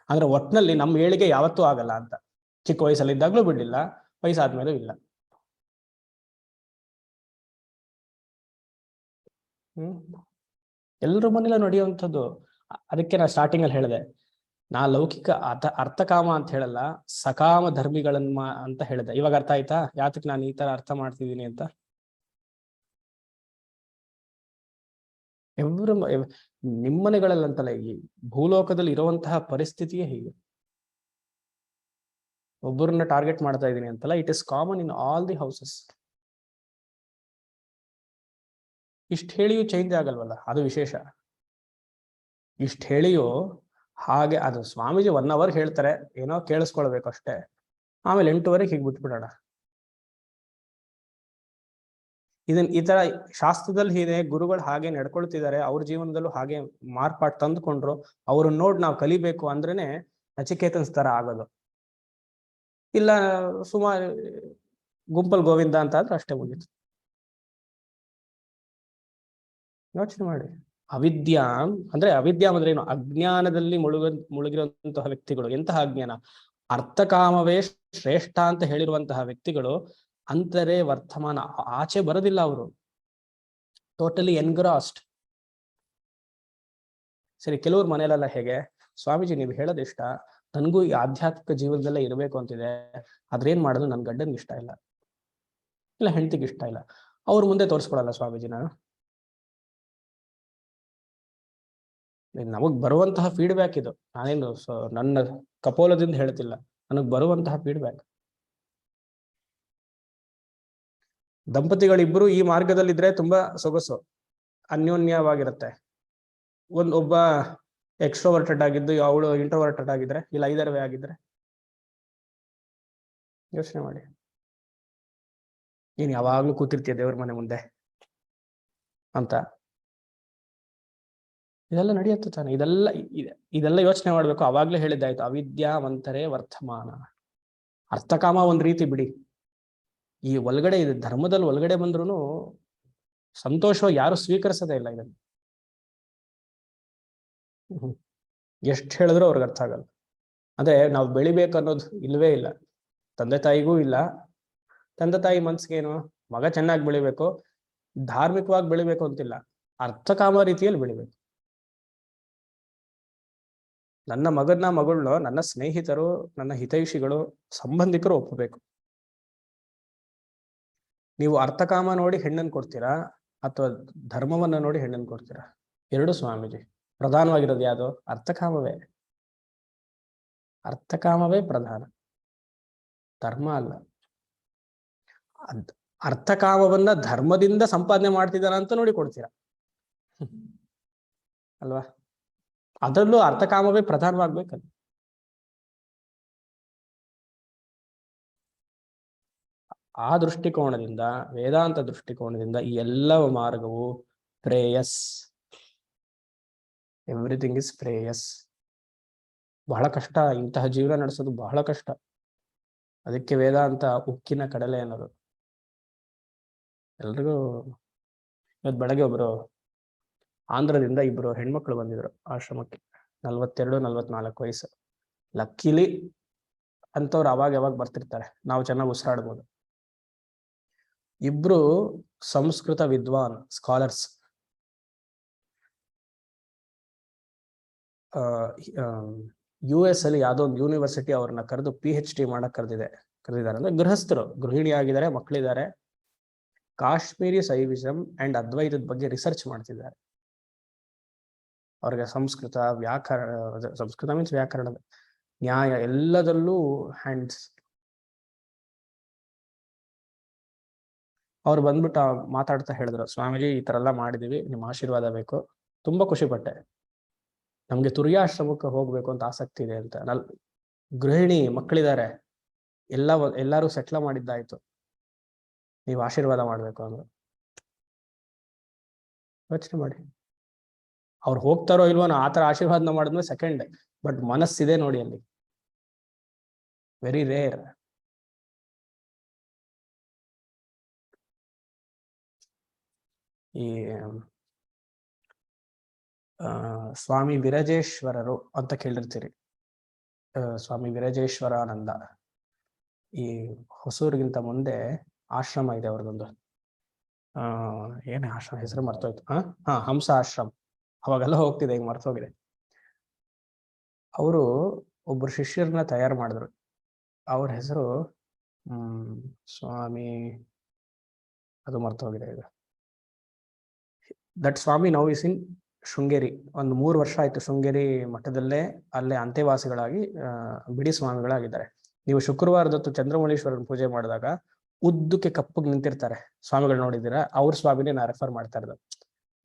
ಅಂದ್ರೆ ಒಟ್ನಲ್ಲಿ ನಮ್ಮ ಏಳಿಗೆ ಯಾವತ್ತೂ ಆಗಲ್ಲ ಅಂತ. ಚಿಕ್ಕ ವಯಸ್ಸಲ್ಲಿ ಇದ್ದಾಗ್ಲೂ ಬಿಡ್ಲಿಲ್ಲ, ವಯಸ್ಸಾದ್ಮೇಲೂ ಇಲ್ಲ. ಎಲ್ರ ಮನೇಲಿ ನಡೆಯುವಂಥದ್ದು. ಅದಕ್ಕೆ ನಾ ಸ್ಟಾರ್ಟಿಂಗ್ ಅಲ್ಲಿ ಹೇಳಿದೆ, ನಾ ಲೌಕಿಕ ಅರ್ಥಕಾಮ ಅಂತ ಹೇಳಲ್ಲ, ಸಕಾಮ ಧರ್ಮಿಗಳನ್ನ ಅಂತ ಹೇಳಿದೆ. ಇವಾಗ ಅರ್ಥ ಆಯ್ತಾ ಯಾತಕ್ಕೆ ನಾನು ಈ ತರ ಅರ್ಥ ಮಾಡ್ತಿದ್ದೀನಿ ಅಂತ? ನಿಮ್ಮನೆಗಳಲ್ಲಂತಲ್ಲ, ಈ ಭೂಲೋಕದಲ್ಲಿ ಇರುವಂತಹ ಪರಿಸ್ಥಿತಿಯೇ ಹೀಗೆ. ಒಬ್ಬರನ್ನ ಟಾರ್ಗೆಟ್ ಮಾಡ್ತಾ ಇದ್ದೀನಿ ಅಂತಲ್ಲ, it is common in all the houses. ಇಷ್ಟ ಹೇಳಿಯೂ ಚೇಂಜ್ ಆಗಲ್ವಲ್ಲ, ಅದು ವಿಶೇಷ. ಇಷ್ಟ ಹೇಳಿಯೂ ಹಾಗೆ, ಅದು ಸ್ವಾಮೀಜಿ 1 hour ಹೇಳ್ತಾರೆ, ಏನೋ ಕೇಳಿಸ್ಕೊಳ್ಬೇಕು ಅಷ್ಟೇ, ಆಮೇಲೆ 8 ಹೀಗೆ ಬಿಟ್ಬಿಡೋಣ. ಈ ತರ ಶಾಸ್ತ್ರದಲ್ಲಿ ಇದೆ, ಗುರುಗಳು ಹಾಗೆ ನಡ್ಕೊಳ್ತಿದ್ದಾರೆ, ಅವ್ರ ಜೀವನದಲ್ಲೂ ಹಾಗೆ ಮಾರ್ಪಾಟ್ ತಂದುಕೊಂಡ್ರು, ಅವ್ರನ್ನ ನೋಡಿ ನಾವು ಕಲಿಬೇಕು ಅಂದ್ರೇನೆ ನಚಿಕೇತನ್ಸ್ ತರ ಆಗೋದು. ಇಲ್ಲ ಸುಮಾರು ಗುಂಪಲ್ ಗೋವಿಂದ ಅಂತ ಆದ್ರೆ ಅಷ್ಟೇ ಮುಗೀತು. ಯೋಚನೆ ಮಾಡಿ. ಅವಿದ್ಯಾ ಅಂದ್ರೆ ಏನು? ಅಜ್ಞಾನದಲ್ಲಿ ಮುಳುಗಿರುವಂತಹ ವ್ಯಕ್ತಿಗಳು. ಎಂತಹ ಅಜ್ಞಾನ? ಅರ್ಥಕಾಮವೇ ಶ್ರೇಷ್ಠ ಅಂತ ಹೇಳಿರುವಂತಹ ವ್ಯಕ್ತಿಗಳು ಅಂತರೇ ವರ್ತಮಾನ, ಆಚೆ ಬರೋದಿಲ್ಲ ಅವರು, ಟೋಟಲಿ ಎನ್ಗ್ರಾಸ್ಡ್. ಸರಿ, ಕೆಲವ್ರ ಮನೇಲೆಲ್ಲ ಹೇಗೆ, ಸ್ವಾಮೀಜಿ ನೀವು ಹೇಳೋದಿಷ್ಟ, ನನ್ಗೂ ಈ ಆಧ್ಯಾತ್ಮಿಕ ಜೀವನದಲ್ಲೇ ಇರಬೇಕು ಅಂತಿದೆ, ಆದ್ರೇನ್ ಮಾಡೋದು, ನನ್ ಗಂಡನ್ಗೆ ಇಷ್ಟ ಇಲ್ಲ ಹೆಂಡತಿಗೆ ಇಷ್ಟ ಇಲ್ಲ, ಅವ್ರ ಮುಂದೆ ತೋರಿಸ್ಕೊಳಲ್ಲ ಸ್ವಾಮೀಜಿ ನಾನು. ನಮಗ್ ಬರುವಂತಹ ಫೀಡ್ಬ್ಯಾಕ್ ಇದು, ನಾನೇನು ನನ್ನ ಕಪೋಲದಿಂದ ಹೇಳ್ತಿಲ್ಲ, ನನಗ್ ಬರುವಂತಹ ಫೀಡ್ಬ್ಯಾಕ್. ದಂಪತಿಗಳಿಬ್ರು ಈ ಮಾರ್ಗದಲ್ಲಿದ್ರೆ ತುಂಬಾ ಸೊಗಸು, ಅನ್ಯೋನ್ಯವಾಗಿರುತ್ತೆ. ಒಬ್ಬ ಎಕ್ಸ್ಟ್ರೋವರ್ಟೆಡ್ ಆಗಿದ್ದು, ಅವಳು ಇಂಟ್ರೋವರ್ಟೆಡ್ ಆಗಿದ್ರೆ, ಇಲ್ಲ ಐದರವೇ ಆಗಿದ್ರೆ, ಯೋಚನೆ ಮಾಡಿ. ನೀನ್ ಯಾವಾಗ್ಲೂ ಕೂತಿರ್ತೀಯ ದೇವ್ರ ಮನೆ ಮುಂದೆ ಅಂತ. ಇದೆಲ್ಲ ನಡೆಯುತ್ತೆ ತಾನೆ? ಇದೆಲ್ಲ ಯೋಚನೆ ಮಾಡ್ಬೇಕು. ಅವಾಗ್ಲೇ ಹೇಳಿದ್ದಾಯ್ತು, ಅವಿದ್ಯಾವಂತರೇ ವರ್ತಮಾನ. ಅರ್ಥಕಾಮ ಒಂದ್ ರೀತಿ ಬಿಡಿ, ಈ ಒಳಗಡೆ ಇದೆ ಧರ್ಮದಲ್ಲಿ ಒಳಗಡೆ ಬಂದ್ರು ಸಂತೋಷವಾಗಿ ಯಾರು ಸ್ವೀಕರಿಸೋದೇ ಇಲ್ಲ ಇದನ್ನು. ಎಷ್ಟು ಹೇಳಿದ್ರು ಅವ್ರಿಗೆ ಅರ್ಥ ಆಗಲ್ಲ. ಅಂದ್ರೆ ನಾವು ಬೆಳಿಬೇಕು ಅನ್ನೋದು ಇಲ್ವೇ ಇಲ್ಲ, ತಂದೆ ತಾಯಿಗೂ ಇಲ್ಲ. ತಂದೆ ತಾಯಿ ಮನ್ಸಿಗೇನು, ಮಗ ಚೆನ್ನಾಗಿ ಬೆಳಿಬೇಕು, ಧಾರ್ಮಿಕವಾಗಿ ಬೆಳಿಬೇಕು ಅಂತಿಲ್ಲ, ಅರ್ಥಕಾಮ ರೀತಿಯಲ್ಲಿ ಬೆಳಿಬೇಕು. ನನ್ನ ಮಗಳನ್ನ ನನ್ನ ಸ್ನೇಹಿತರು, ನನ್ನ ಹಿತೈಷಿಗಳು, ಸಂಬಂಧಿಕರು ಒಪ್ಪಬೇಕು. ನೀವು ಅರ್ಥಕಾಮ ನೋಡಿ ಹೆಣ್ಣನ್ನು ಕೊಡ್ತೀರಾ ಅಥವಾ ಧರ್ಮವನ್ನ ನೋಡಿ ಹೆಣ್ಣನ್ನು ಕೊಡ್ತೀರಾ? ಎರಡು ಸ್ವಾಮೀಜಿ. ಪ್ರಧಾನವಾಗಿರೋದು ಯಾವುದು? ಅರ್ಥಕಾಮವೇ ಪ್ರಧಾನ, ಧರ್ಮ ಅಲ್ಲ. ಅರ್ಥಕಾಮವನ್ನ ಧರ್ಮದಿಂದ ಸಂಪಾದನೆ ಮಾಡ್ತಿದ್ದಾನ ಅಂತ ನೋಡಿ ಕೊಡ್ತೀರಾ ಅಲ್ವಾ? ಅದರಲ್ಲೂ ಅರ್ಥಕಾಮವೇ ಪ್ರಧಾನವಾಗ್ಬೇಕಲ್ಲ. ಆ ದೃಷ್ಟಿಕೋನದಿಂದ, ವೇದಾಂತ ದೃಷ್ಟಿಕೋನದಿಂದ ಈ ಎಲ್ಲ ಮಾರ್ಗವು ಪ್ರೇಯಸ್. Everything is ಪ್ರೇಯಸ್. ಬಹಳ ಕಷ್ಟ, ಇಂತಹ ಜೀವನ ನಡೆಸೋದು ಬಹಳ ಕಷ್ಟ. ಅದಕ್ಕೆ ವೇದಾಂತ ಉಕ್ಕಿನ ಕಡಲೆ ಅನ್ನೋದು. ಎಲ್ರಿಗೂ ಇವತ್ತು ಬೆಳಗ್ಗೆ ಒಬ್ರು ಆಂಧ್ರದಿಂದ ಇಬ್ರು ಹೆಣ್ಮಕ್ಳು ಬಂದಿದ್ರು ಆಶ್ರಮಕ್ಕೆ. 42-44 ವಯಸ್ಸು. ಲಕ್ಕಿಲಿ ಅಂತವ್ರು ಅವಾಗ ಯಾವಾಗ ಬರ್ತಿರ್ತಾರೆ, ನಾವು ಚೆನ್ನಾಗಿ ಉಸಿರಾಡ್ಬೋದು. ಇಬ್ರು ಸಂಸ್ಕೃತ ವಿದ್ವಾನ್ ಸ್ಕಾಲರ್ಸ್. US ಅಲ್ಲಿ ಯಾವುದೋ ಒಂದು ಯೂನಿವರ್ಸಿಟಿ ಅವ್ರನ್ನ ಕರೆದು PhD ಮಾಡಕ್ ಕರೆದಿದ್ದಾರೆ. ಅಂದ್ರೆ ಗೃಹಸ್ಥರು, ಗೃಹಿಣಿ ಆಗಿದ್ದಾರೆ, ಮಕ್ಕಳಿದ್ದಾರೆ. ಕಾಶ್ಮೀರಿ ಶೈವಿಸಂ ಅಂಡ್ ಅದ್ವೈತದ ಬಗ್ಗೆ ರಿಸರ್ಚ್ ಮಾಡ್ತಿದ್ದಾರೆ. ಅವ್ರಿಗೆ ಸಂಸ್ಕೃತ ವ್ಯಾಕರಣ, ಸಂಸ್ಕೃತ ಮೀನ್ಸ್ ವ್ಯಾಕರಣ, ನ್ಯಾಯ ಎಲ್ಲದಲ್ಲೂ ಹ್ಯಾಂಡ್ಸ್. ಅವ್ರು ಬಂದ್ಬಿಟ್ಟು ಮಾತಾಡ್ತಾ ಹೇಳಿದ್ರು, ಸ್ವಾಮೀಜಿ ಈ ತರ ಎಲ್ಲ ಮಾಡಿದೀವಿ, ನಿಮ್ಮ ಆಶೀರ್ವಾದ ಬೇಕು. ತುಂಬಾ ಖುಷಿ ಪಟ್ಟೆ. ನಮ್ಗೆ ತುರ್ಯಾಶ್ರಮಕ್ಕೆ ಹೋಗ್ಬೇಕು ಅಂತ ಆಸಕ್ತಿ ಇದೆ ಅಂತ. ಗೃಹಿಣಿ, ಮಕ್ಕಳಿದ್ದಾರೆ, ಎಲ್ಲರೂ ಸೆಟ್ಲ ಮಾಡಿದ್ದಾಯ್ತು, ನೀವು ಆಶೀರ್ವಾದ ಮಾಡ್ಬೇಕು ಅಂದ್ರು. ಯೋಚನೆ ಮಾಡಿ, ಅವ್ರು ಹೋಗ್ತಾರೋ ಇಲ್ವೋ ಆ ತರ ಆಶೀರ್ವಾದನ ಮಾಡಿದ್ಮೇಲೆ ಸೆಕೆಂಡ್, ಬಟ್ ಮನಸ್ಸಿದೆ ನೋಡಿ ಅಲ್ಲಿ. Very rare. ಈ ಸ್ವಾಮಿ ವಿರಜೇಶ್ವರರು ಅಂತ ಕೇಳಿರ್ತೀರಿ. ಸ್ವಾಮಿ ವಿರಜೇಶ್ವರಾನಂದ. ಈ ಹೊಸೂರಿಗಿಂತ ಮುಂದೆ ಆಶ್ರಮ ಇದೆ ಅವ್ರದೊಂದು. ಏನೇ ಆಶ್ರಮ ಹೆಸರು ಮರ್ತೋಯ್ತು. ಹಂಸ ಆಶ್ರಮ. ಅವಾಗೆಲ್ಲ ಹೋಗ್ತಿದೆ, ಈಗ ಮರ್ತೋಗಿದೆ. ಅವರು ಒಬ್ರು ಶಿಷ್ಯರನ್ನ ತಯಾರು ಮಾಡಿದ್ರು. ಅವ್ರ ಹೆಸರು ಸ್ವಾಮಿ, ಅದು ಮರ್ತೋಗಿದೆ ಈಗ. That swami now is in Sringeri. ಒಂದು 3 ವರ್ಷ ಆಯ್ತು ಶೃಂಗೇರಿ ಮಠದಲ್ಲೇ, ಅಲ್ಲೇ ಅಂತೆವಾಸಿಗಳಾಗಿ ಬಿಡಿ ಸ್ವಾಮಿಗಳಾಗಿದ್ದಾರೆ. ನೀವು ಶುಕ್ರವಾರದೊತ್ತು ಚಂದ್ರಮೌಳೀಶ್ವರನ ಪೂಜೆ ಮಾಡಿದಾಗ ಉದ್ದಕ್ಕೆ ಕಪ್ಪಗೆ ನಿಂತಿರ್ತಾರೆ ಸ್ವಾಮಿಗಳು, ನೋಡಿದ್ದೀರಾ? ಅವ್ರ ಸ್ವಾಮಿನೇ ನಾ ರೆಫರ್ ಮಾಡ್ತಾ ಇರೋದು.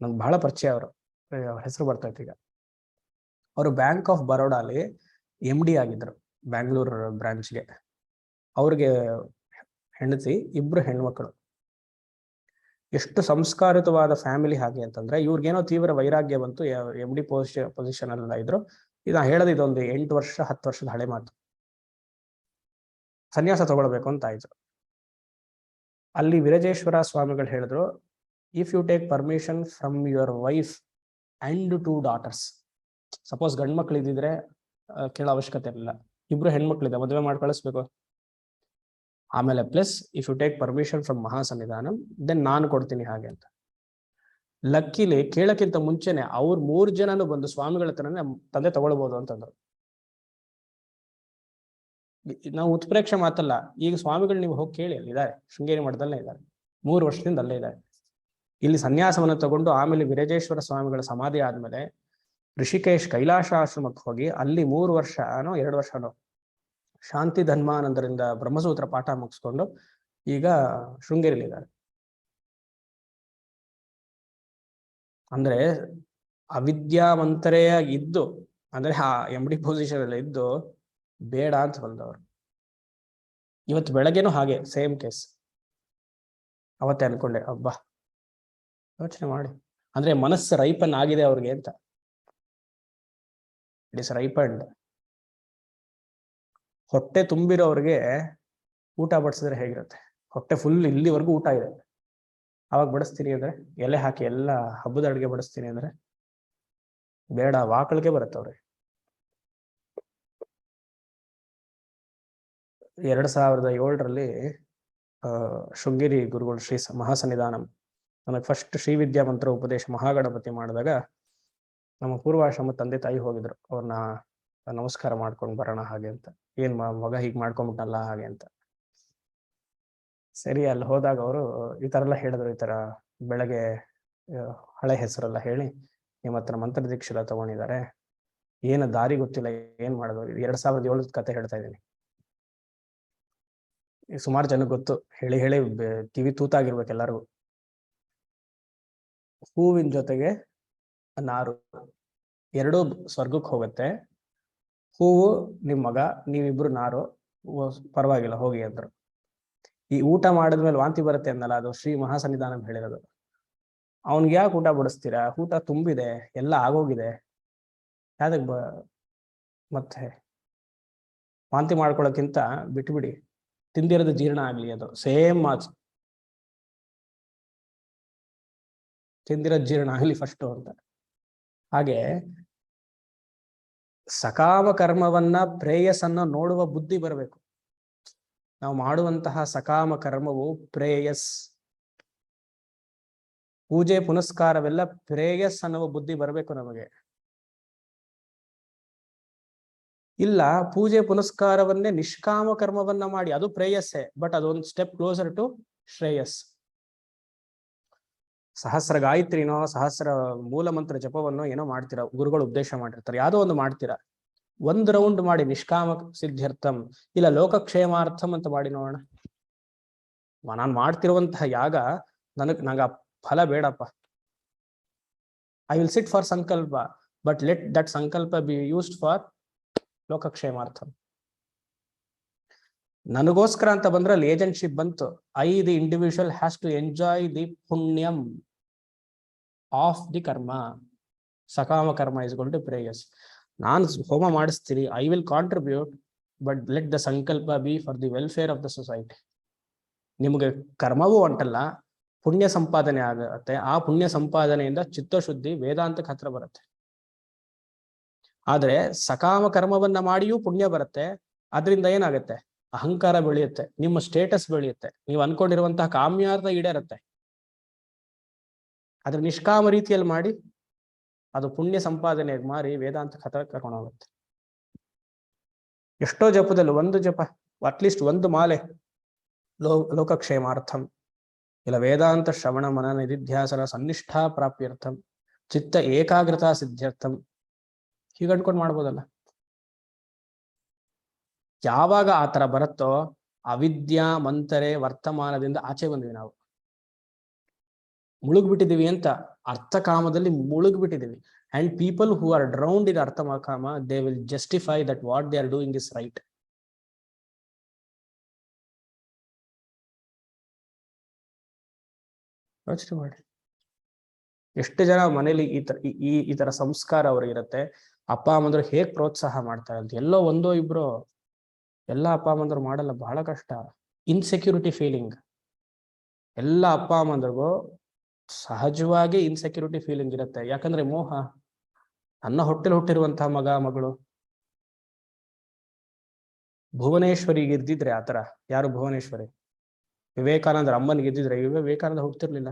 ನನ್ಗೆ ಬಹಳ ಪರಿಚಯ ಅವರು. ಅವ್ರ ಹೆಸರು ಬರ್ತೈತೆ ಈಗ. ಅವರು ಬ್ಯಾಂಕ್ ಆಫ್ ಬರೋಡಾಲಿ MD ಆಗಿದ್ರು, ಬ್ಯಾಂಗ್ಳೂರ್ ಬ್ರಾಂಚ್ಗೆ. ಅವ್ರಿಗೆ ಹೆಂಡತಿ, 2 ಹೆಣ್ಮಕ್ಳು. ಎಷ್ಟು ಸಂಸ್ಕಾರಿತವಾದ ಫ್ಯಾಮಿಲಿ ಹಾಗೆ ಅಂತಂದ್ರೆ, ಇವ್ರಿಗೇನೋ ತೀವ್ರ ವೈರಾಗ್ಯ ಬಂತು. MD ಪೊಸಿಷನ್ ಅಲ್ಲ ಇದ್ರು. ಇದು ಹೇಳೋದು ಇದೊಂದು 8 ವರ್ಷ 10 ವರ್ಷದ ಹಳೆ ಮಾತು. ಸನ್ಯಾಸ ತಗೊಳ್ಬೇಕು ಅಂತ ಆಯ್ತು. ಅಲ್ಲಿ ವಿರಜೇಶ್ವರ ಸ್ವಾಮಿಗಳು ಹೇಳಿದ್ರು, if you take permission from your wife and 2 daughters. Suppose ಗಂಡು ಮಕ್ಳು ಇದ್ದಿದ್ರೆ ಕೇಳೋ ಅವಶ್ಯಕತೆ ಇರಲಿಲ್ಲ. 2 ಹೆಣ್ಮಕ್ಳಿದೆ, ಮದುವೆ ಮಾಡಿ ಕಳಿಸ್ಬೇಕು. ಆಮೇಲೆ plus if you take permission from Mahasannidhanam, then ನಾನು ಕೊಡ್ತೀನಿ ಹಾಗೆ ಅಂತ. ಲಕ್ಕಿಲಿ ಕೇಳಕ್ಕಿಂತ ಮುಂಚೆನೆ ಅವ್ರು 3 ಜನನು ಬಂದು ಸ್ವಾಮಿಗಳ ಹತ್ರನೇ ತಂದೆ ತಗೊಳ್ಬಹುದು ಅಂತಂದ್ರು. ನಾವು ಉತ್ಪ್ರೇಕ್ಷೆ ಮಾತಲ್ಲ, ಈಗ ಸ್ವಾಮಿಗಳು ನೀವು ಹೋಗಿ ಕೇಳಿ, ಅಲ್ಲಿದ್ದಾರೆ, ಶೃಂಗೇರಿ ಮಠದಲ್ಲೇ ಇದ್ದಾರೆ, 3 ವರ್ಷದಿಂದ ಅಲ್ಲೇ ಇದ್ದಾರೆ. ಇಲ್ಲಿ ಸನ್ಯಾಸವನ್ನು ತಗೊಂಡು ಆಮೇಲೆ ವಿರಜೇಶ್ವರ ಸ್ವಾಮಿಗಳ ಸಮಾಧಿ ಆದ್ಮೇಲೆ ಋಷಿಕೇಶ್ ಕೈಲಾಸ ಆಶ್ರಮಕ್ಕೆ ಹೋಗಿ ಅಲ್ಲಿ 3 ವರ್ಷನೋ 2 ವರ್ಷನೋ ಶಾಂತಿ ಧನ್ಮಾನಂದರಿಂದ ಬ್ರಹ್ಮಸೂತ್ರ ಪಾಠ ಮುಗಿಸ್ಕೊಂಡು ಈಗ ಶೃಂಗೇರಿಲಿದ್ದಾರೆ. ಅಂದ್ರೆ ಅವಿದ್ಯಾವಂತರೇ ಇದ್ದು, ಅಂದ್ರೆ ಆ MD ಪೊಸಿಷನ್ ಅಲ್ಲಿ ಇದ್ದು ಬೇಡ ಅಂತ ಬಂದವರು. ಇವತ್ತು ಬೆಳಗ್ಗೆನೂ ಹಾಗೆ ಸೇಮ್ ಕೇಸ್. ಅವತ್ತೇ ಅನ್ಕೊಂಡೆ, ಅಬ್ಬಾ, ಯೋಚನೆ ಮಾಡಿ. ಅಂದ್ರೆ ಮನಸ್ಸು ರೈಪನ್ ಆಗಿದೆ ಅವ್ರಿಗೆ ಅಂತ. It is ripened. ಹೊಟ್ಟೆ ತುಂಬಿರೋವ್ರಿಗೆ ಊಟ ಬಡಿಸಿದ್ರೆ ಹೇಗಿರುತ್ತೆ? ಹೊಟ್ಟೆ ಫುಲ್ ಇಲ್ಲಿವರೆಗೂ ಊಟ ಇದೆ, ಅವಾಗ ಬಡಿಸ್ತೀನಿ ಅಂದ್ರೆ, ಎಲೆ ಹಾಕಿ ಎಲ್ಲ ಹಬ್ಬದ ಅಡುಗೆ ಬಡಿಸ್ತೀನಿ ಅಂದ್ರೆ ಬೇಡ, ವಾಕಳಿಗೆ ಬರುತ್ತೆ ಅವ್ರಿಗೆ. 2007ರಲ್ಲಿ ಶೃಂಗೇರಿ ಗುರುಗಳು ಶ್ರೀ ಮಹಾಸನ್ನಿಧಾನಂ ನನಗೆ ಫಸ್ಟ್ ಶ್ರೀ ವಿದ್ಯಾ ಮಂತ್ರ ಉಪದೇಶ ಮಹಾಗಣಪತಿ ಮಾಡಿದಾಗ ನಮ್ಮ ಪೂರ್ವಾಶ್ರಮ ತಂದೆ ತಾಯಿ ಹೋಗಿದ್ರು. ಅವ್ರನ್ನ ನಮಸ್ಕಾರ ಮಾಡ್ಕೊಂಡು ಬರೋಣ ಹಾಗೆ ಅಂತ. ಏನ್ ಮಗ ಹೀಗೆ ಮಾಡ್ಕೊಂಡ್ಬಿಟ್ಟಲ್ಲ ಹಾಗೆ ಅಂತ. ಸರಿ, ಅಲ್ಲಿ ಹೋದಾಗ ಅವರು ಈ ತರ ಎಲ್ಲ ಹೇಳಿದ್ರು. ಈ ತರ ಬೆಳಗ್ಗೆ ಹಳೆ ಹೆಸರೆಲ್ಲ ಹೇಳಿ ನಿಮ್ಮ ಹತ್ರ ಮಂತ್ರ ದೀಕ್ಷೆ ಎಲ್ಲ ತಗೊಂಡಿದ್ದಾರೆ, ಏನು ದಾರಿ ಗೊತ್ತಿಲ್ಲ, ಏನ್ ಮಾಡೋದು. 2007 ಕತೆ ಹೇಳ್ತಾ ಇದ್ದೀನಿ. ಸುಮಾರು ಜನಕ್ಕೆ ಗೊತ್ತು, ಹೇಳಿ ಹೇಳಿ ಕಿವಿ ತೂತಾಗಿರ್ಬೇಕು ಎಲ್ಲರಿಗೂ. ಹೂವಿನ ಜೊತೆಗೆ ನಾರು 2 ಸ್ವರ್ಗಕ್ಕೆ ಹೋಗುತ್ತೆ. ಹೂವು ನಿಮ್ ಮಗ, ನೀವಿಬ್ರು ನಾರು, ಪರವಾಗಿಲ್ಲ ಹೋಗಿ ಅಂದ್ರು. ಈ ಊಟ ಮಾಡಿದ್ಮೇಲೆ ವಾಂತಿ ಬರುತ್ತೆ ಅನ್ನಲ್ಲ, ಅದು ಶ್ರೀ ಮಹಾಸನ್ನಿಧಾನ ಹೇಳಿರೋದು. ಅವನ್ಗೆ ಯಾಕೆ ಊಟ ಬಡಿಸ್ತೀರಾ? ಊಟ ತುಂಬಿದೆ, ಎಲ್ಲ ಆಗೋಗಿದೆ, ಯಾವ್ದಕ್ ಮತ್ತೆ ವಾಂತಿ ಮಾಡ್ಕೊಳ್ಳೋಕ್ಕಿಂತ ಬಿಟ್ಬಿಡಿ, ತಿಂದಿರೋದು ಜೀರ್ಣ ಆಗ್ಲಿ. ಅದು ಸೇಮ್ ಮಾರ್ಕ್ಸ್, ತಿಂದಿರೋದು ಜೀರ್ಣ ಆಗ್ಲಿ ಫಸ್ಟ್ ಅಂತ. ಹಾಗೆ ಸಕಾಮ ಕರ್ಮವನ್ನ, ಪ್ರೇಯಸ್ಸನ್ನ ನೋಡುವ ಬುದ್ಧಿ ಬರಬೇಕು. ನಾವು ಮಾಡುವಂತಹ ಸಕಾಮ ಕರ್ಮವು ಪ್ರೇಯಸ್, ಪೂಜೆ ಪುನಸ್ಕಾರವೆಲ್ಲ ಪ್ರೇಯಸ್ ಅನ್ನುವ ಬುದ್ಧಿ ಬರಬೇಕು ನಮಗೆ. ಇಲ್ಲ, ಪೂಜೆ ಪುನಸ್ಕಾರವನ್ನೇ ನಿಷ್ಕಾಮ ಕರ್ಮವನ್ನ ಮಾಡಿ, ಅದು ಪ್ರೇಯಸ್ಸೇ, ಬಟ್ ಅದೊಂದು ಸ್ಟೆಪ್ ಕ್ಲೋಸರ್ ಟು ಶ್ರೇಯಸ್. ಸಹಸ್ರ ಗಾಯತ್ರಿನೋ ಸಹಸ್ರ ಮೂಲ ಮಂತ್ರ ಜಪವನ್ನೋ ಏನೋ ಮಾಡ್ತೀರಾ, ಗುರುಗಳು ಉದ್ದೇಶ ಮಾಡಿರ್ತಾರೆ, ಯಾವುದೋ ಒಂದು ಮಾಡ್ತೀರಾ, ಒಂದು ರೌಂಡ್ ಮಾಡಿ ನಿಷ್ಕಾಮ ಸಿದ್ಧ್ಯರ್ಥಂ ಇಲ್ಲ ಲೋಕಕ್ಷೇಮಾರ್ಥಂ ಅಂತ ಮಾಡಿ ನೋಡೋಣ. ನಾನು ಮಾಡ್ತಿರುವಂತಹ ಯಾಗ ನಂಗೆ ಫಲ ಬೇಡಪ್ಪ, I will sit for sankalpa, but let that sankalpa be used for ಲೋಕಕ್ಷೇಮಾರ್ಥಂ. ನನಗೋಸ್ಕರ ಅಂತ ಬಂದ್ರೆ ಅಲ್ಲಿ ಏಜೆಂಟ್ಶಿಪ್ ಬಂತು. The individual has to enjoy the punyam of the karma. ಸಕಾಮ ಕರ್ಮ ಇಸ್ ಗೋಯಿಂಗ್ ಟು ಪ್ರೇಯಸ್. ನಾನು ಹೋಮ ಮಾಡಿಸ್ತೀನಿ, I will contribute, but let the sankalpa be for the welfare of the society. ನಿಮಗೆ ಕರ್ಮವೂ ಹೊಂಟಲ್ಲ, ಪುಣ್ಯ ಸಂಪಾದನೆ ಆಗುತ್ತೆ. ಆ ಪುಣ್ಯ ಸಂಪಾದನೆಯಿಂದ ಚಿತ್ತಶುದ್ಧಿ ವೇದಾಂತಕ್ಕೆ ಹತ್ರ ಬರುತ್ತೆ. ಆದ್ರೆ ಸಕಾಮ ಕರ್ಮವನ್ನ ಮಾಡಿಯೂ ಪುಣ್ಯ ಬರುತ್ತೆ. ಅದರಿಂದ ಏನಾಗುತ್ತೆ? ಅಹಂಕಾರ ಬೆಳೆಯುತ್ತೆ, ನಿಮ್ಮ ಸ್ಟೇಟಸ್ ಬೆಳೆಯುತ್ತೆ, ನೀವು ಅನ್ಕೊಂಡಿರುವಂತಹ ಕಾಮ್ಯಾರ್ಥ ಈಡೇರುತ್ತೆ. ಅದ್ರ ನಿಷ್ಕಾಮ ರೀತಿಯಲ್ಲಿ ಮಾಡಿ ಅದು ಪುಣ್ಯ ಸಂಪಾದನೆಗೆ ಮಾರಿ ವೇದಾಂತಕ್ಕೆ ಹತ್ರ ಕರ್ಕೊಂಡು ಹೋಗುತ್ತೆ. ಎಷ್ಟೋ ಜಪದಲ್ಲಿ ಒಂದು ಜಪ, ಅಟ್ಲೀಸ್ಟ್ ಒಂದು ಮಾಲೆ ಲೋಕಕ್ಷೇಮಾರ್ಥಂ, ಇಲ್ಲ ವೇದಾಂತ ಶ್ರವಣ ಮನನ ನಿಧಿಧ್ಯಾಸನ ಸನ್ನಿಷ್ಠಾ ಪ್ರಾಪ್ಯರ್ಥಂ, ಚಿತ್ತ ಏಕಾಗ್ರತಾ ಸಿದ್ಧ್ಯರ್ಥಂ, ಹೀಗೆ ಅನ್ಕೊಂಡು ಮಾಡ್ಬೋದಲ್ಲ. ಯಾವಾಗ ಆ ತರ ಬರುತ್ತೋ ಅವಿದ್ಯಾ ಮಂತರೆ ವರ್ತಮಾನದಿಂದ ಆಚೆ ಬಂದ್ವಿ. ನಾವು ಮುಳುಗ್ಬಿಟ್ಟಿದೀವಿ ಅಂತ, ಅರ್ಥಕಾಮದಲ್ಲಿ ಮುಳುಗ್ಬಿಟ್ಟಿದೀವಿ. And people who are drowned in arthakama, they will justify that what they are doing is right. ಯೋಚನೆ ಮಾಡಿ, ಎಷ್ಟು ಜನ ಮನೇಲಿ ಈ ತರ ಸಂಸ್ಕಾರ ಅವ್ರಿಗೆ ಇರುತ್ತೆ. ಅಪ್ಪ ಅಮ್ಮಂದ್ರು ಹೇಗ್ ಪ್ರೋತ್ಸಾಹ ಮಾಡ್ತಾರೆ ಅಂತ. ಎಲ್ಲೋ ಒಂದೋ ಇಬ್ರು, ಎಲ್ಲ ಅಪ್ಪ ಅಮ್ಮಂದ್ರು ಮಾಡಲ್ಲ, ಬಹಳ ಕಷ್ಟ. ಇನ್ಸೆಕ್ಯೂರಿಟಿ ಫೀಲಿಂಗ್, ಎಲ್ಲ ಅಪ್ಪ ಅಮ್ಮಂದ್ರಿಗೂ ಸಹಜವಾಗಿ ಇನ್ಸೆಕ್ಯೂರಿಟಿ ಫೀಲಿಂಗ್ ಇರುತ್ತೆ. ಯಾಕಂದ್ರೆ ಮೋಹ. ನನ್ನ ಹೊಟ್ಟೆಲಿ ಹುಟ್ಟಿರುವಂತಹ ಮಗ ಮಗಳು ಭುವನೇಶ್ವರಿಗೆ ಇದ್ದಿದ್ರೆ ಆತರ. ಯಾರು ಭುವನೇಶ್ವರಿ? ವಿವೇಕಾನಂದರ ಅಮ್ಮನಿಗೆ ಇದ್ದಿದ್ರೆ ವಿವೇಕಾನಂದ ಹುಡ್ತಿರ್ಲಿಲ್ಲ.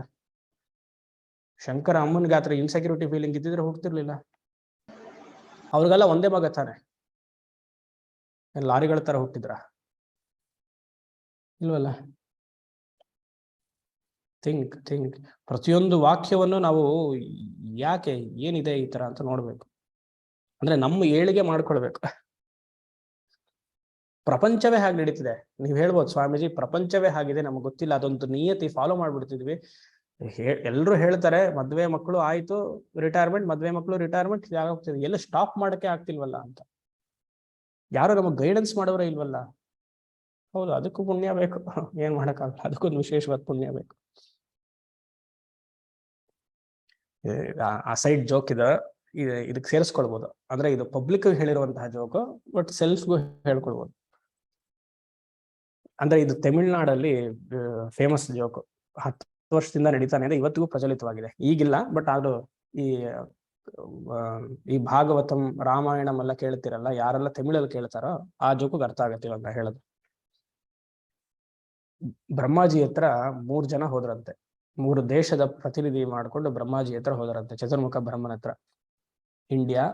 ಶಂಕರ ಅಮ್ಮನಿಗೆ ಆತರ ಇನ್ಸೆಕ್ಯೂರಿಟಿ ಫೀಲಿಂಗ್ ಇದ್ದಿದ್ರೆ ಹುಡ್ತಿರ್ಲಿಲ್ಲ. ಅವ್ರಿಗೆಲ್ಲ ಒಂದೇ ಮಗ ತಾನೆ, ಲಾರಿಗಳ ತರ ಹುಟ್ಟಿದ್ರ? ಇಲ್ವಲ್ಲ. ಥಿಂಕ್ ಪ್ರತಿಯೊಂದು ವಾಕ್ಯವನ್ನು ನಾವು ಯಾಕೆ, ಏನಿದೆ ಈ ತರ ಅಂತ ನೋಡ್ಬೇಕು. ಅಂದ್ರೆ ನಮ್ಮ ಏಳಿಗೆ ಮಾಡ್ಕೊಳ್ಬೇಕು. ಪ್ರಪಂಚವೇ ಹಾಗೆ ನಡೀತಿದೆ. ನೀವ್ ಹೇಳ್ಬೋದು, ಸ್ವಾಮೀಜಿ ಪ್ರಪಂಚವೇ ಆಗಿದೆ, ನಮ್ಗೆ ಗೊತ್ತಿಲ್ಲ, ಅದೊಂದು ನಿಯತಿ ಫಾಲೋ ಮಾಡ್ಬಿಡ್ತಿದ್ವಿ. ಎಲ್ರು ಹೇಳ್ತಾರೆ ಮದ್ವೆ ಮಕ್ಕಳು ಆಯ್ತು, ರಿಟೈರ್ಮೆಂಟ್, ಮದ್ವೆ ಮಕ್ಕಳು ರಿಟೈರ್ಮೆಂಟ್ ಯಾಗೋಗ್ತಿದೆ, ಎಲ್ಲ ಸ್ಟಾಪ್ ಮಾಡಕ್ಕೆ ಆಗ್ತಿಲ್ವಲ್ಲ ಅಂತ. ಯಾರು ನಮಗೆ ಗೈಡೆನ್ಸ್ ಮಾಡೋರೇ ಇಲ್ವಲ್ಲ. ಹೌದು, ಅದಕ್ಕೂ ಪುಣ್ಯ ಬೇಕು, ಏನ್ ಮಾಡಕ್ಕಾಗಲ್ಲ, ಅದಕ್ಕೊಂದು ವಿಶೇಷವಾದ ಪುಣ್ಯ ಬೇಕು. ಆ ಸೈಡ್ ಜೋಕ್ ಇದೆ, ಇದಕ್ಕೆ ಸೇರಿಸ್ಕೊಳ್ಬೋದು. ಅಂದ್ರೆ ಇದು ಪಬ್ಲಿಕ್ ಹೇಳಿರುವಂತಹ ಜೋಕು, ಬಟ್ ಸೆಲ್ಫ್ಗೂ ಹೇಳ್ಕೊಳ್ಬೋದು. ಅಂದ್ರೆ ಇದು ತಮಿಳ್ನಾಡಲ್ಲಿ ಫೇಮಸ್ ಜೋಕು. 10 ವರ್ಷದಿಂದ ನಡೀತಾನೆ ಇದೆ, ಇವತ್ತಿಗೂ ಪ್ರಚಲಿತವಾಗಿದೆ. ಈಗಿಲ್ಲ, ಬಟ್ ಅದು ಈ ಭಾಗವತಂ ರಾಮಾಯಣಂ ಎಲ್ಲ ಕೇಳ್ತಿರಲ್ಲ, ಯಾರೆಲ್ಲ ತಮಿಳಲ್ಲಿ ಕೇಳ್ತಾರೋ ಆ ಜೋಕು ಅರ್ಥ ಆಗತ್ತೆ ಇವಾಗ ಹೇಳೋದು. ಬ್ರಹ್ಮಾಜಿ ಹತ್ರ 3 ಜನ ಹೋದ್ರಂತೆ. 3 ದೇಶದ ಪ್ರತಿನಿಧಿ ಮಾಡ್ಕೊಂಡು ಬ್ರಹ್ಮಾಜಿ ಹತ್ರ ಹೋದರಂತೆ, ಚತುರ್ಮುಖ ಬ್ರಹ್ಮನ ಹತ್ರ. ಇಂಡಿಯಾ,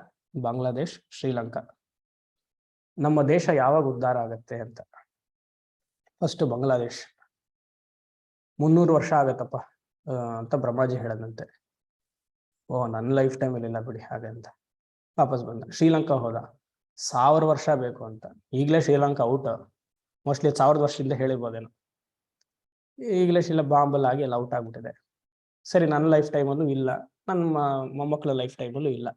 ಬಾಂಗ್ಲಾದೇಶ್, ಶ್ರೀಲಂಕಾ. ನಮ್ಮ ದೇಶ ಯಾವಾಗ ಉದ್ಧಾರ ಆಗತ್ತೆ ಅಂತ. ಫಸ್ಟ್ ಬಾಂಗ್ಲಾದೇಶ್. 300 ವರ್ಷ ಆಗತ್ತಪ್ಪ ಅಂತ ಬ್ರಹ್ಮಾಜಿ ಹೇಳದಂತೆ. ನನ್ನ ಲೈಫ್ ಟೈಮಲ್ಲಿ ಇಲ್ಲ ಬಿಡಿ ಹಾಗೆ ಅಂತ ವಾಪಸ್ ಬಂದ. ಶ್ರೀಲಂಕಾ ಹೋದ, 1000 ವರ್ಷ ಬೇಕು ಅಂತ. ಈಗಲೇ ಶ್ರೀಲಂಕಾ ಔಟ್, ಮೋಸ್ಟ್ಲಿ 1000 ವರ್ಷದಿಂದ ಹೇಳಿರ್ಬೋದೇನೋ. ಈಗಲೇ ಬಾಂಬಲ್ ಆಗಿ ಎಲ್ಲ ಔಟ್ ಆಗ್ಬಿಟ್ಟಿದೆ. ಸರಿ, ನನ್ನ ಲೈಫ್ ಟೈಮಲ್ಲೂ ಇಲ್ಲ, ನನ್ನ ಮೊಮ್ಮಕ್ಕಳ ಲೈಫ್ ಟೈಮಲ್ಲೂ ಇಲ್ಲ.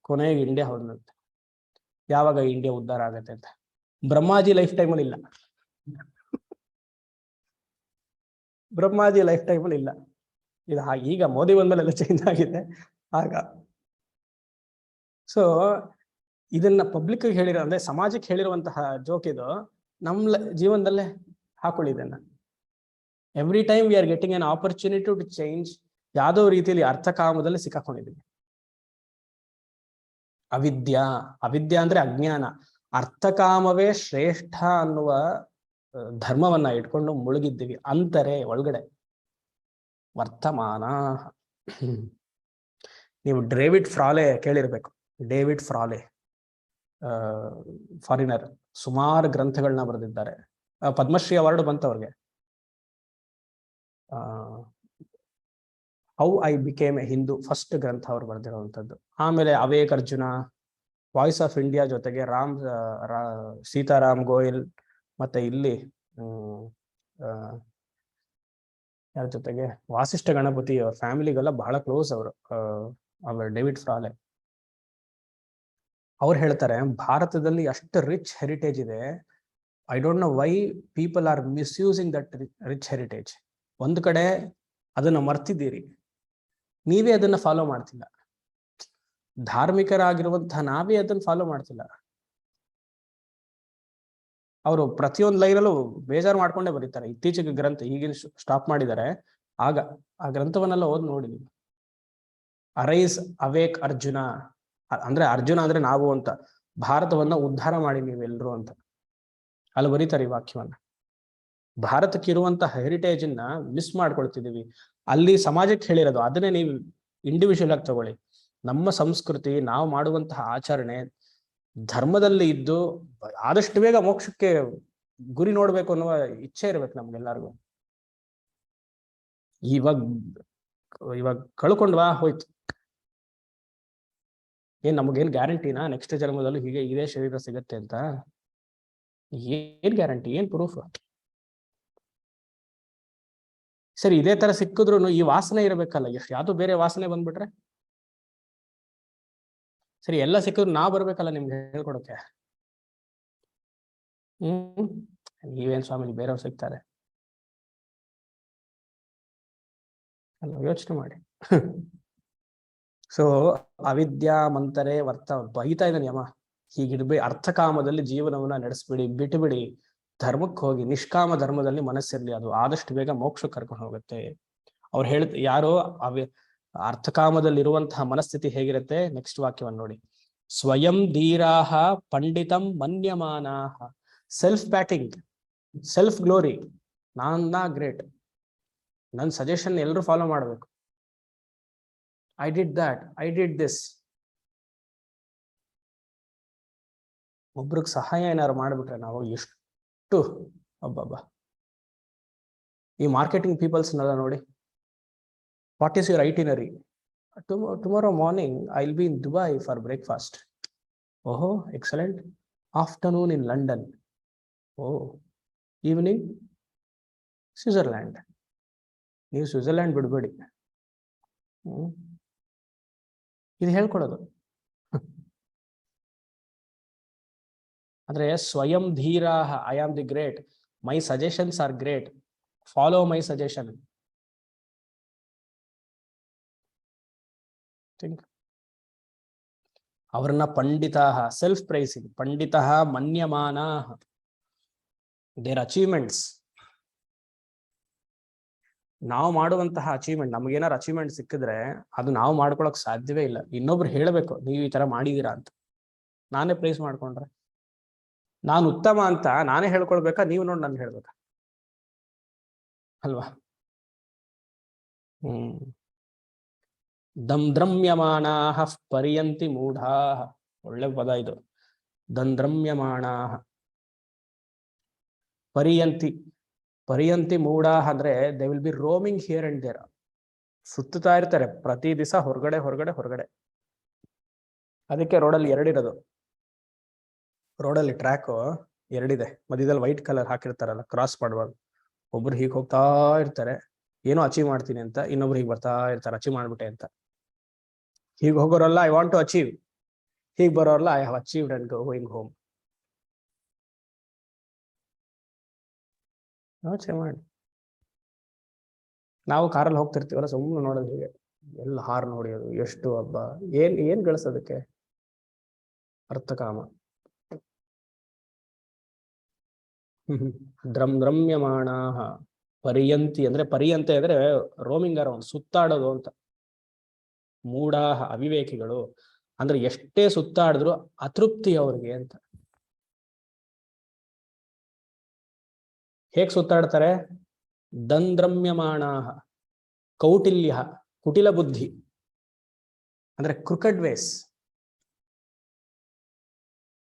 ಕೊನೆಗೆ ಇಂಡಿಯಾ ಹೋದಂತೆ. ಯಾವಾಗ ಇಂಡಿಯಾ ಉದ್ಧಾರ ಆಗತ್ತೆ ಅಂತ. ಬ್ರಹ್ಮಾಜಿ ಲೈಫ್ ಟೈಮಲ್ಲಿ ಇಲ್ಲ. ಬ್ರಹ್ಮಾಜಿ ಲೈಫ್ ಟೈಮಲ್ಲಿ ಇಲ್ಲ. ಇದು ಈಗ ಮೋದಿ ಬಂದ್ಮೇಲೆ ಚೇಂಜ್ ಆಗಿದೆ ಆಗ. ಸೊ ಇದನ್ನ ಪಬ್ಲಿಕ್ ಹೇಳಿರೋ ಅಂದ್ರೆ ಸಮಾಜಕ್ಕೆ ಹೇಳಿರುವಂತಹ ಜೋಕ್ ಇದು. ನಮ್ಮ ಜೀವನದಲ್ಲೇ ಹಾಕೊಳ್ಳಿ ಇದನ್ನ. Every time we are getting an opportunity to change. ಯಾವುದೋ ರೀತಿಯಲ್ಲಿ ಅರ್ಥಕಾಮದಲ್ಲಿ ಸಿಕ್ಕಾಕೊಂಡಿದ್ದೀವಿ. ಅವಿದ್ಯಾ ಅಂದ್ರೆ ಅಜ್ಞಾನ. ಅರ್ಥಕಾಮವೇ ಶ್ರೇಷ್ಠ ಅನ್ನುವ ಧರ್ಮವನ್ನ ಇಟ್ಕೊಂಡು ಮುಳುಗಿದ್ದೀವಿ ಅಂತಾರೆ ಒಳಗಡೆ. ವರ್ತಮಾನ. ನೀವು ಡೇವಿಡ್ ಫ್ರಾಲೆ ಕೇಳಿರ್ಬೇಕು. ಡೇವಿಡ್ ಫ್ರಾಲೆ ಫಾರಿನರ್, ಸುಮಾರು ಗ್ರಂಥಗಳನ್ನ ಬರೆದಿದ್ದಾರೆ. ಪದ್ಮಶ್ರೀ ಅವಾರ್ಡ್ ಬಂತು ಅವ್ರಿಗೆ. How I became A Hindu first ಗ್ರಂಥ ಅವ್ರು ಬರೆದಿರುವಂಥದ್ದು. ಆಮೇಲೆ awake Arjuna, voice of India ಜೊತೆಗೆ ಸೀತಾರಾಮ್ ಗೋಯಲ್, ಮತ್ತೆ ಇಲ್ಲಿ ಯಾರ ಜೊತೆಗೆ ವಾಸಿಷ್ಠ ಗಣಪತಿ ಅವ್ರ ಫ್ಯಾಮಿಲಿಗೆಲ್ಲ ಬಹಳ ಕ್ಲೋಸ್ ಅವರು ಡೇವಿಡ್ ಫ್ರಾಲೆ. ಅವ್ರು ಹೇಳ್ತಾರೆ ಭಾರತದಲ್ಲಿ ಅಷ್ಟು ರಿಚ್ ಹೆರಿಟೇಜ್ ಇದೆ. I don't know why people are misusing that rich heritage. ಒಂದು ಕಡೆ ಅದನ್ನ ಮರ್ತಿದ್ದೀರಿ, ನೀವೇ ಅದನ್ನ ಫಾಲೋ ಮಾಡ್ತಿಲ್ಲ. ಧಾರ್ಮಿಕರಾಗಿರುವಂತಹ ನಾವೇ ಅದನ್ನ ಫಾಲೋ ಮಾಡ್ತಿಲ್ಲ. ಅವರು ಪ್ರತಿಯೊಂದು ಲೈನಲ್ಲೂ ಬೇಜಾರು ಮಾಡ್ಕೊಂಡೇ ಬರೀತಾರೆ. ಇತ್ತೀಚೆಗೆ ಗ್ರಂಥ ಈಗಿನ ಸ್ಟಾಪ್ ಮಾಡಿದ್ದಾರೆ. ಆಗ ಆ ಗ್ರಂಥವನ್ನೆಲ್ಲ ಓದ್ ನೋಡಿ ನೀವು. ಅರೈಸ್ ಅವೇಕ್ ಅರ್ಜುನ ಅಂದ್ರೆ ಅರ್ಜುನ ಅಂದ್ರೆ ನಾವು ಅಂತ, ಭಾರತವನ್ನ ಉದ್ಧಾರ ಮಾಡಿ ನೀವೆಲ್ಲರೂ ಅಂತ ಅಲ್ಲಿ ಬರೀತಾರೆ ಈ ವಾಕ್ಯವನ್ನ. ಭಾರತಕ್ಕೆ ಇರುವಂತಹ ಹೆರಿಟೇಜ್ ಅನ್ನ ಮಿಸ್ ಮಾಡ್ಕೊಳ್ತಿದೀವಿ. ಅಲ್ಲಿ ಸಮಾಜಕ್ಕೆ ಹೇಳಿರೋದು ಅದನ್ನೇ ನೀವು ಇಂಡಿವಿಜುವಲ್ ಆಗಿ ತಗೊಳ್ಳಿ. ನಮ್ಮ ಸಂಸ್ಕೃತಿ, ನಾವು ಮಾಡುವಂತಹ ಆಚರಣೆ ಧರ್ಮದಲ್ಲಿ ಇದ್ದು ಆದಷ್ಟು ಬೇಗ ಮೋಕ್ಷಕ್ಕೆ ಗುರಿ ನೋಡ್ಬೇಕು ಅನ್ನುವ ಇಚ್ಛೆ ಇರ್ಬೇಕು ನಮ್ಗೆಲ್ಲರಿಗೂ. ಇವಾಗ ಕಳ್ಕೊಂಡ್ವಾ ಹೋಯ್ತು. ನಮಗೇನ್ ಗ್ಯಾರಂಟಿನಾ ನೆಕ್ಸ್ಟ್ ಜನ್ಮದಲ್ಲೂ ಹೀಗೆ ಇದೇ ಶರೀರ ಸಿಗತ್ತೆ ಅಂತ? ಏನ್ ಗ್ಯಾರಂಟಿ, ಏನ್ ಪ್ರೂಫ್? ಸರಿ, ಇದೇ ತರ ಸಿಕ್ಕಿದ್ರು ಈ ವಾಸನೆ ಇರಬೇಕಲ್ಲ. ಯಾವ್ದು ಬೇರೆ ವಾಸನೆ ಬಂದ್ಬಿಟ್ರೆ ಸರಿ, ಎಲ್ಲ ಸಿಕ್ಕಿದ್ರು ನಾವ್ ಬರ್ಬೇಕಲ್ಲ ನಿಮ್ಗೆ ಹೇಳ್ಕೊಡಕ್ಕೆ. ನೀವೇನ್ ಸ್ವಾಮಿ ಬೇರೆಯವ್ರು ಸಿಗ್ತಾರೆ ಅಲ್ಲ, ಯೋಚನೆ ಮಾಡಿ. ಸೊ ಅವಿದ್ಯಾ ಮಂತರೆ ಬೈತಾ ಇದ್ದಾನೆ ಯಮ. ಹೀಗಿಡ್ಬೇ ಅರ್ಥಕಾಮದಲ್ಲಿ ಜೀವನವನ್ನ ನಡೆಸ್ಬಿಡಿ, ಬಿಟ್ಟುಬಿಡಿ. ಧರ್ಮಕ್ಕೆ ಹೋಗಿ, ನಿಷ್ಕಾಮ ಧರ್ಮದಲ್ಲಿ ಮನಸ್ಸಿರ್ಲಿ. ಅದು ಆದಷ್ಟು ಬೇಗ ಮೋಕ್ಷ ಕರ್ಕೊಂಡು ಹೋಗುತ್ತೆ. ಅವ್ರು ಯಾರೋ ಅರ್ಥಕಾಮದಲ್ಲಿ ಇರುವಂತಹ ಮನಸ್ಥಿತಿ ಹೇಗಿರುತ್ತೆ? ನೆಕ್ಸ್ಟ್ ವಾಕ್ಯವನ್ನು ನೋಡಿ. ಸ್ವಯಂ ಧೀರಾಹ ಪಂಡಿತಂ ಮನ್ಯಮಾನಾಹ. Self patting, self glory. ನಾನ್ನ ಗ್ರೇಟ್, ನನ್ನ ಸಜೆಷನ್ ಎಲ್ಲರೂ ಫಾಲೋ ಮಾಡಬೇಕು. I did that, I did this. ಒಬ್ರಿಗೆ ಸಹಾಯ ಏನಾದ್ರು ಮಾಡ್ಬಿಟ್ರೆ ನಾವು ಎಷ್ಟು ಒಬ್ಬಬ್ಬ. ಈ ಮಾರ್ಕೆಟಿಂಗ್ ಪೀಪಲ್ಸ್ನೆಲ್ಲ ನೋಡಿ. What is your itinerary? Tomorrow morning I will be in Dubai for breakfast. ಓಹೋ, excellent. Afternoon in London. Oh, evening Switzerland. ನೀವು ಸ್ವಿಟ್ಜರ್ಲ್ಯಾಂಡ್ ಬಿಡ್ಬೇಡಿ. ಇದು ಹೇಳ್ಕೊಡೋದು. ಅಂದ್ರೆ ಸ್ವಯಂ ಧೀರಾಹ, I am the great, my suggestions are great, follow my suggestion. ಅವರನ್ನ ಪಂಡಿತಾಹ, ಸೆಲ್ಫ್ ಪ್ರೈಸಿಂಗ್, ಪಂಡಿತಃ ಮನ್ಯಮಾನಾಹ, ದೇರ್ ಅಚೀವ್ಮೆಂಟ್ಸ್. ನಾವು ಮಾಡುವಂತಹ ಅಚೀವ್ಮೆಂಟ್, ನಮಗೇನಾರು ಅಚೀವ್ಮೆಂಟ್ ಸಿಕ್ಕಿದ್ರೆ ಅದು ನಾವು ಮಾಡ್ಕೊಳಕ್ ಸಾಧ್ಯವೇ ಇಲ್ಲ. ಇನ್ನೊಬ್ರು ಹೇಳ್ಬೇಕು ನೀವು ಈ ತರ ಮಾಡಿದೀರಾ ಅಂತ. ನಾನೇ ಪ್ರೈಸ್ ಮಾಡ್ಕೊಂಡ್ರೆ ನಾನು ಉತ್ತಮ ಅಂತ ನಾನೇ ಹೇಳ್ಕೊಳ್ಬೇಕಾ? ನೀವು ನೋಡಿ ನನ್ಗೆ ಹೇಳ್ಬೇಕಾ? ಅಲ್ವಾ? ದಂದ್ರಮ್ಯಮಾಣಾಹ ಪರ್ಯಂತಿ ಮೂಢಾಹ. ಒಳ್ಳೆ ಪದ ಇದು, ದಂದ್ರಮ್ಯಮಾಣಾಹ. ಪರ್ಯಂತಿ ಮೂಢಾಹ ಅಂದ್ರೆ they will be roaming here and there. ಸುತ್ತುತ್ತಾ ಇರ್ತಾರೆ ಪ್ರತಿ ದಿವಸ, ಹೊರಗಡೆ. ಅದಕ್ಕೆ ರೋಡಲ್ಲಿ ಎರಡಿರೋದು. ರೋಡಲ್ಲಿ ಟ್ರ್ಯಾಕ್ ಎರಡಿದೆ, ಮಧ್ಯದಲ್ಲಿ ವೈಟ್ ಕಲರ್ ಹಾಕಿರ್ತಾರಲ್ಲ, ಕ್ರಾಸ್ ಮಾಡುವಾಗ. ಒಬ್ರು ಹೀಗೆ ಹೋಗ್ತಾ ಇರ್ತಾರೆ, ಏನೋ ಅಚೀವ್ ಮಾಡ್ತೀನಿ ಅಂತ. ಇನ್ನೊಬ್ರು ಹೀಗೆ ಬರ್ತಾ ಇರ್ತಾರೆ, ಅಚೀವ್ ಮಾಡ್ಬಿಟ್ಟೆ ಅಂತ. ಹೀಗೆ ಹೋಗೋರಲ್ಲ ಐ ವಾಂಟ್ ಟು ಅಚೀವ್, ಹೀಗೆ ಬರೋರಲ್ಲ I have achieved and going home. ಯೋಚನೆ ಮಾಡಿ. ನಾವು ಕಾರಲ್ಲಿ ಹೋಗ್ತಿರ್ತೀವಲ್ಲ, ಸುಮ್ಮನೆ ನೋಡೋದು ಹೀಗೆ, ಎಲ್ಲ ಹಾರ್ ನೋಡಿಯೋದು, ಎಷ್ಟು ಹಬ್ಬ, ಏನ್ ಗಳಿಸೋದಕ್ಕೆ? ಅರ್ಥಕಾಮ. ದ್ರಮ್ಯಮಾಣ ಪರ್ಯಂತಿ ಅಂದ್ರೆ ಪರ್ಯಂತೆ ಅಂದ್ರೆ ರೋಮಿಂಗ್ ಅರೌಂಡ್, ಸುತ್ತಾಡೋದು ಅಂತ. ಮೂಢಾಹ ಅವಿವೇಕಿಗಳು ಅಂದ್ರೆ ಎಷ್ಟೇ ಸುತ್ತಾಡಿದ್ರು ಅತೃಪ್ತಿ ಅವ್ರಿಗೆ ಅಂತ. ಹೇಗ್ ಸುತ್ತಾಡ್ತಾರೆ? ದಂದ್ರಮ್ಯಮಾಣ ಕೌಟಿಲ್ಯ, ಕುಟಿಲ ಬುದ್ಧಿ ಅಂದ್ರೆ ಕ್ರಿಕೆಟ್ ವೇಸ್.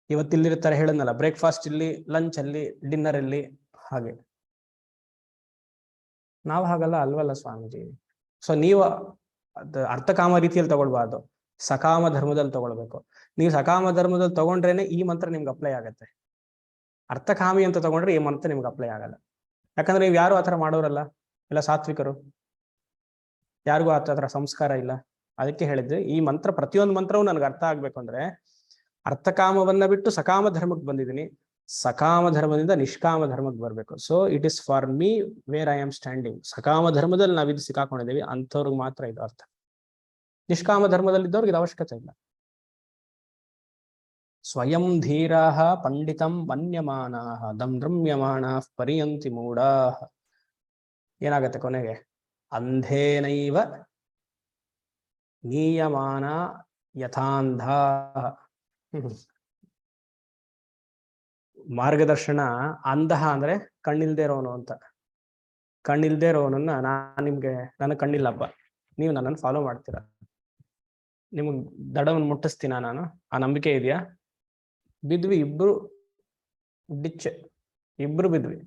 ಇವತ್ತಿಲ್ಲಿರ್ತಾರೆ ಹೇಳದ್ನಲ್ಲ, ಬ್ರೇಕ್ಫಾಸ್ಟ್ ಇಲ್ಲಿ, ಲಂಚ್ ಅಲ್ಲಿ, ಡಿನ್ನರ್ ಅಲ್ಲಿ, ಹಾಗೆ. ನಾವು ಹಾಗಲ್ಲ ಅಲ್ವಲ್ಲ ಸ್ವಾಮೀಜಿ. ಸೊ ನೀವು ಅರ್ಥಕಾಮ ರೀತಿಯಲ್ಲಿ ತಗೊಳ್ಬಾರ್ದು, ಸಕಾಮ ಧರ್ಮದಲ್ಲಿ ತಗೊಳ್ಬೇಕು. ನೀವು ಸಕಾಮ ಧರ್ಮದಲ್ಲಿ ತಗೊಂಡ್ರೇನೆ ಈ ಮಂತ್ರ ನಿಮ್ಗೆ ಅಪ್ಲೈ ಆಗತ್ತೆ. ಅರ್ಥಕಾಮಿ ಅಂತ ತಗೊಂಡ್ರೆ ಈ ಮಂತ್ರ ನಿಮ್ಗೆ ಅಪ್ಲೈ ಆಗಲ್ಲ. ಯಾಕಂದ್ರೆ ನೀವು ಯಾರು ಆತರ ಮಾಡೋರಲ್ಲ, ಎಲ್ಲ ಸಾತ್ವಿಕರು, ಯಾರಿಗೂ ಆತರ ಸಂಸ್ಕಾರ ಇಲ್ಲ. ಅದಕ್ಕೆ ಹೇಳಿದ್ರೆ ಈ ಮಂತ್ರ, ಪ್ರತಿಯೊಂದು ಮಂತ್ರವೂ ನನಗೆ ಅರ್ಥ ಆಗ್ಬೇಕು ಅಂದ್ರೆ ಅರ್ಥಕಾಮವನ್ನ ಬಿಟ್ಟು ಸಕಾಮ ಧರ್ಮಕ್ಕೆ ಬಂದಿದ್ದೀನಿ, ಸಕಾಮ ಧರ್ಮದಿಂದ ನಿಷ್ಕಾಮ ಧರ್ಮಕ್ಕೆ ಬರಬೇಕು. So it is for me where I am standing. ಸಕಾಮ ಧರ್ಮದಲ್ಲಿ ನಾವಿದು ಸಿಕ್ಕಾಕೊಂಡಿದ್ದೀವಿ, ಅಂಥವ್ರಿಗೆ ಮಾತ್ರ ಇದು ಅರ್ಥ. ನಿಷ್ಕಾಮ ಧರ್ಮದಲ್ಲಿದ್ದವ್ರಿಗೆ ಇದು ಅವಶ್ಯಕತೆ ಇಲ್ಲ. ಸ್ವಯಂ ಧೀರಾಃ ಪಂಡಿತಂ ಮನ್ಯಮಾನಾಃ ದಂದ್ರಮ್ಯಮಾಣಾಃ ಪರ್ಯಂತಿ ಮೂಢಾಃ. ಏನಾಗತ್ತೆ ಕೊನೆಗೆ? ಅಂಧೇನೈವ ನೀಯಮಾನ ಯಥಾಂಧಾಃ. ಮಾರ್ಗದರ್ಶನ ಅಂಧ ಅಂದ್ರೆ ಕಣ್ಣಿಲ್ದೇ ಇರೋನು ಅಂತ. ಕಣ್ಣಿಲ್ದೇ ಇರೋನನ್ನ ನನಗೆ ಕಣ್ಣಿಲ್ಲಪ್ಪ, ನೀವು ನನ್ನನ್ನು ಫಾಲೋ ಮಾಡ್ತೀರಾ, ನಿಮಗ್ ದಡವನ್ನು ಮುಟ್ಟಿಸ್ತೀನ ನಾನು, ಆ ನಂಬಿಕೆ ಇದೆಯಾ? ಬಿದ್ವಿ ಇಬ್ರು, ಡಿಚ್ಚೆ ಇಬ್ರು ಬಿದ್ವಿ.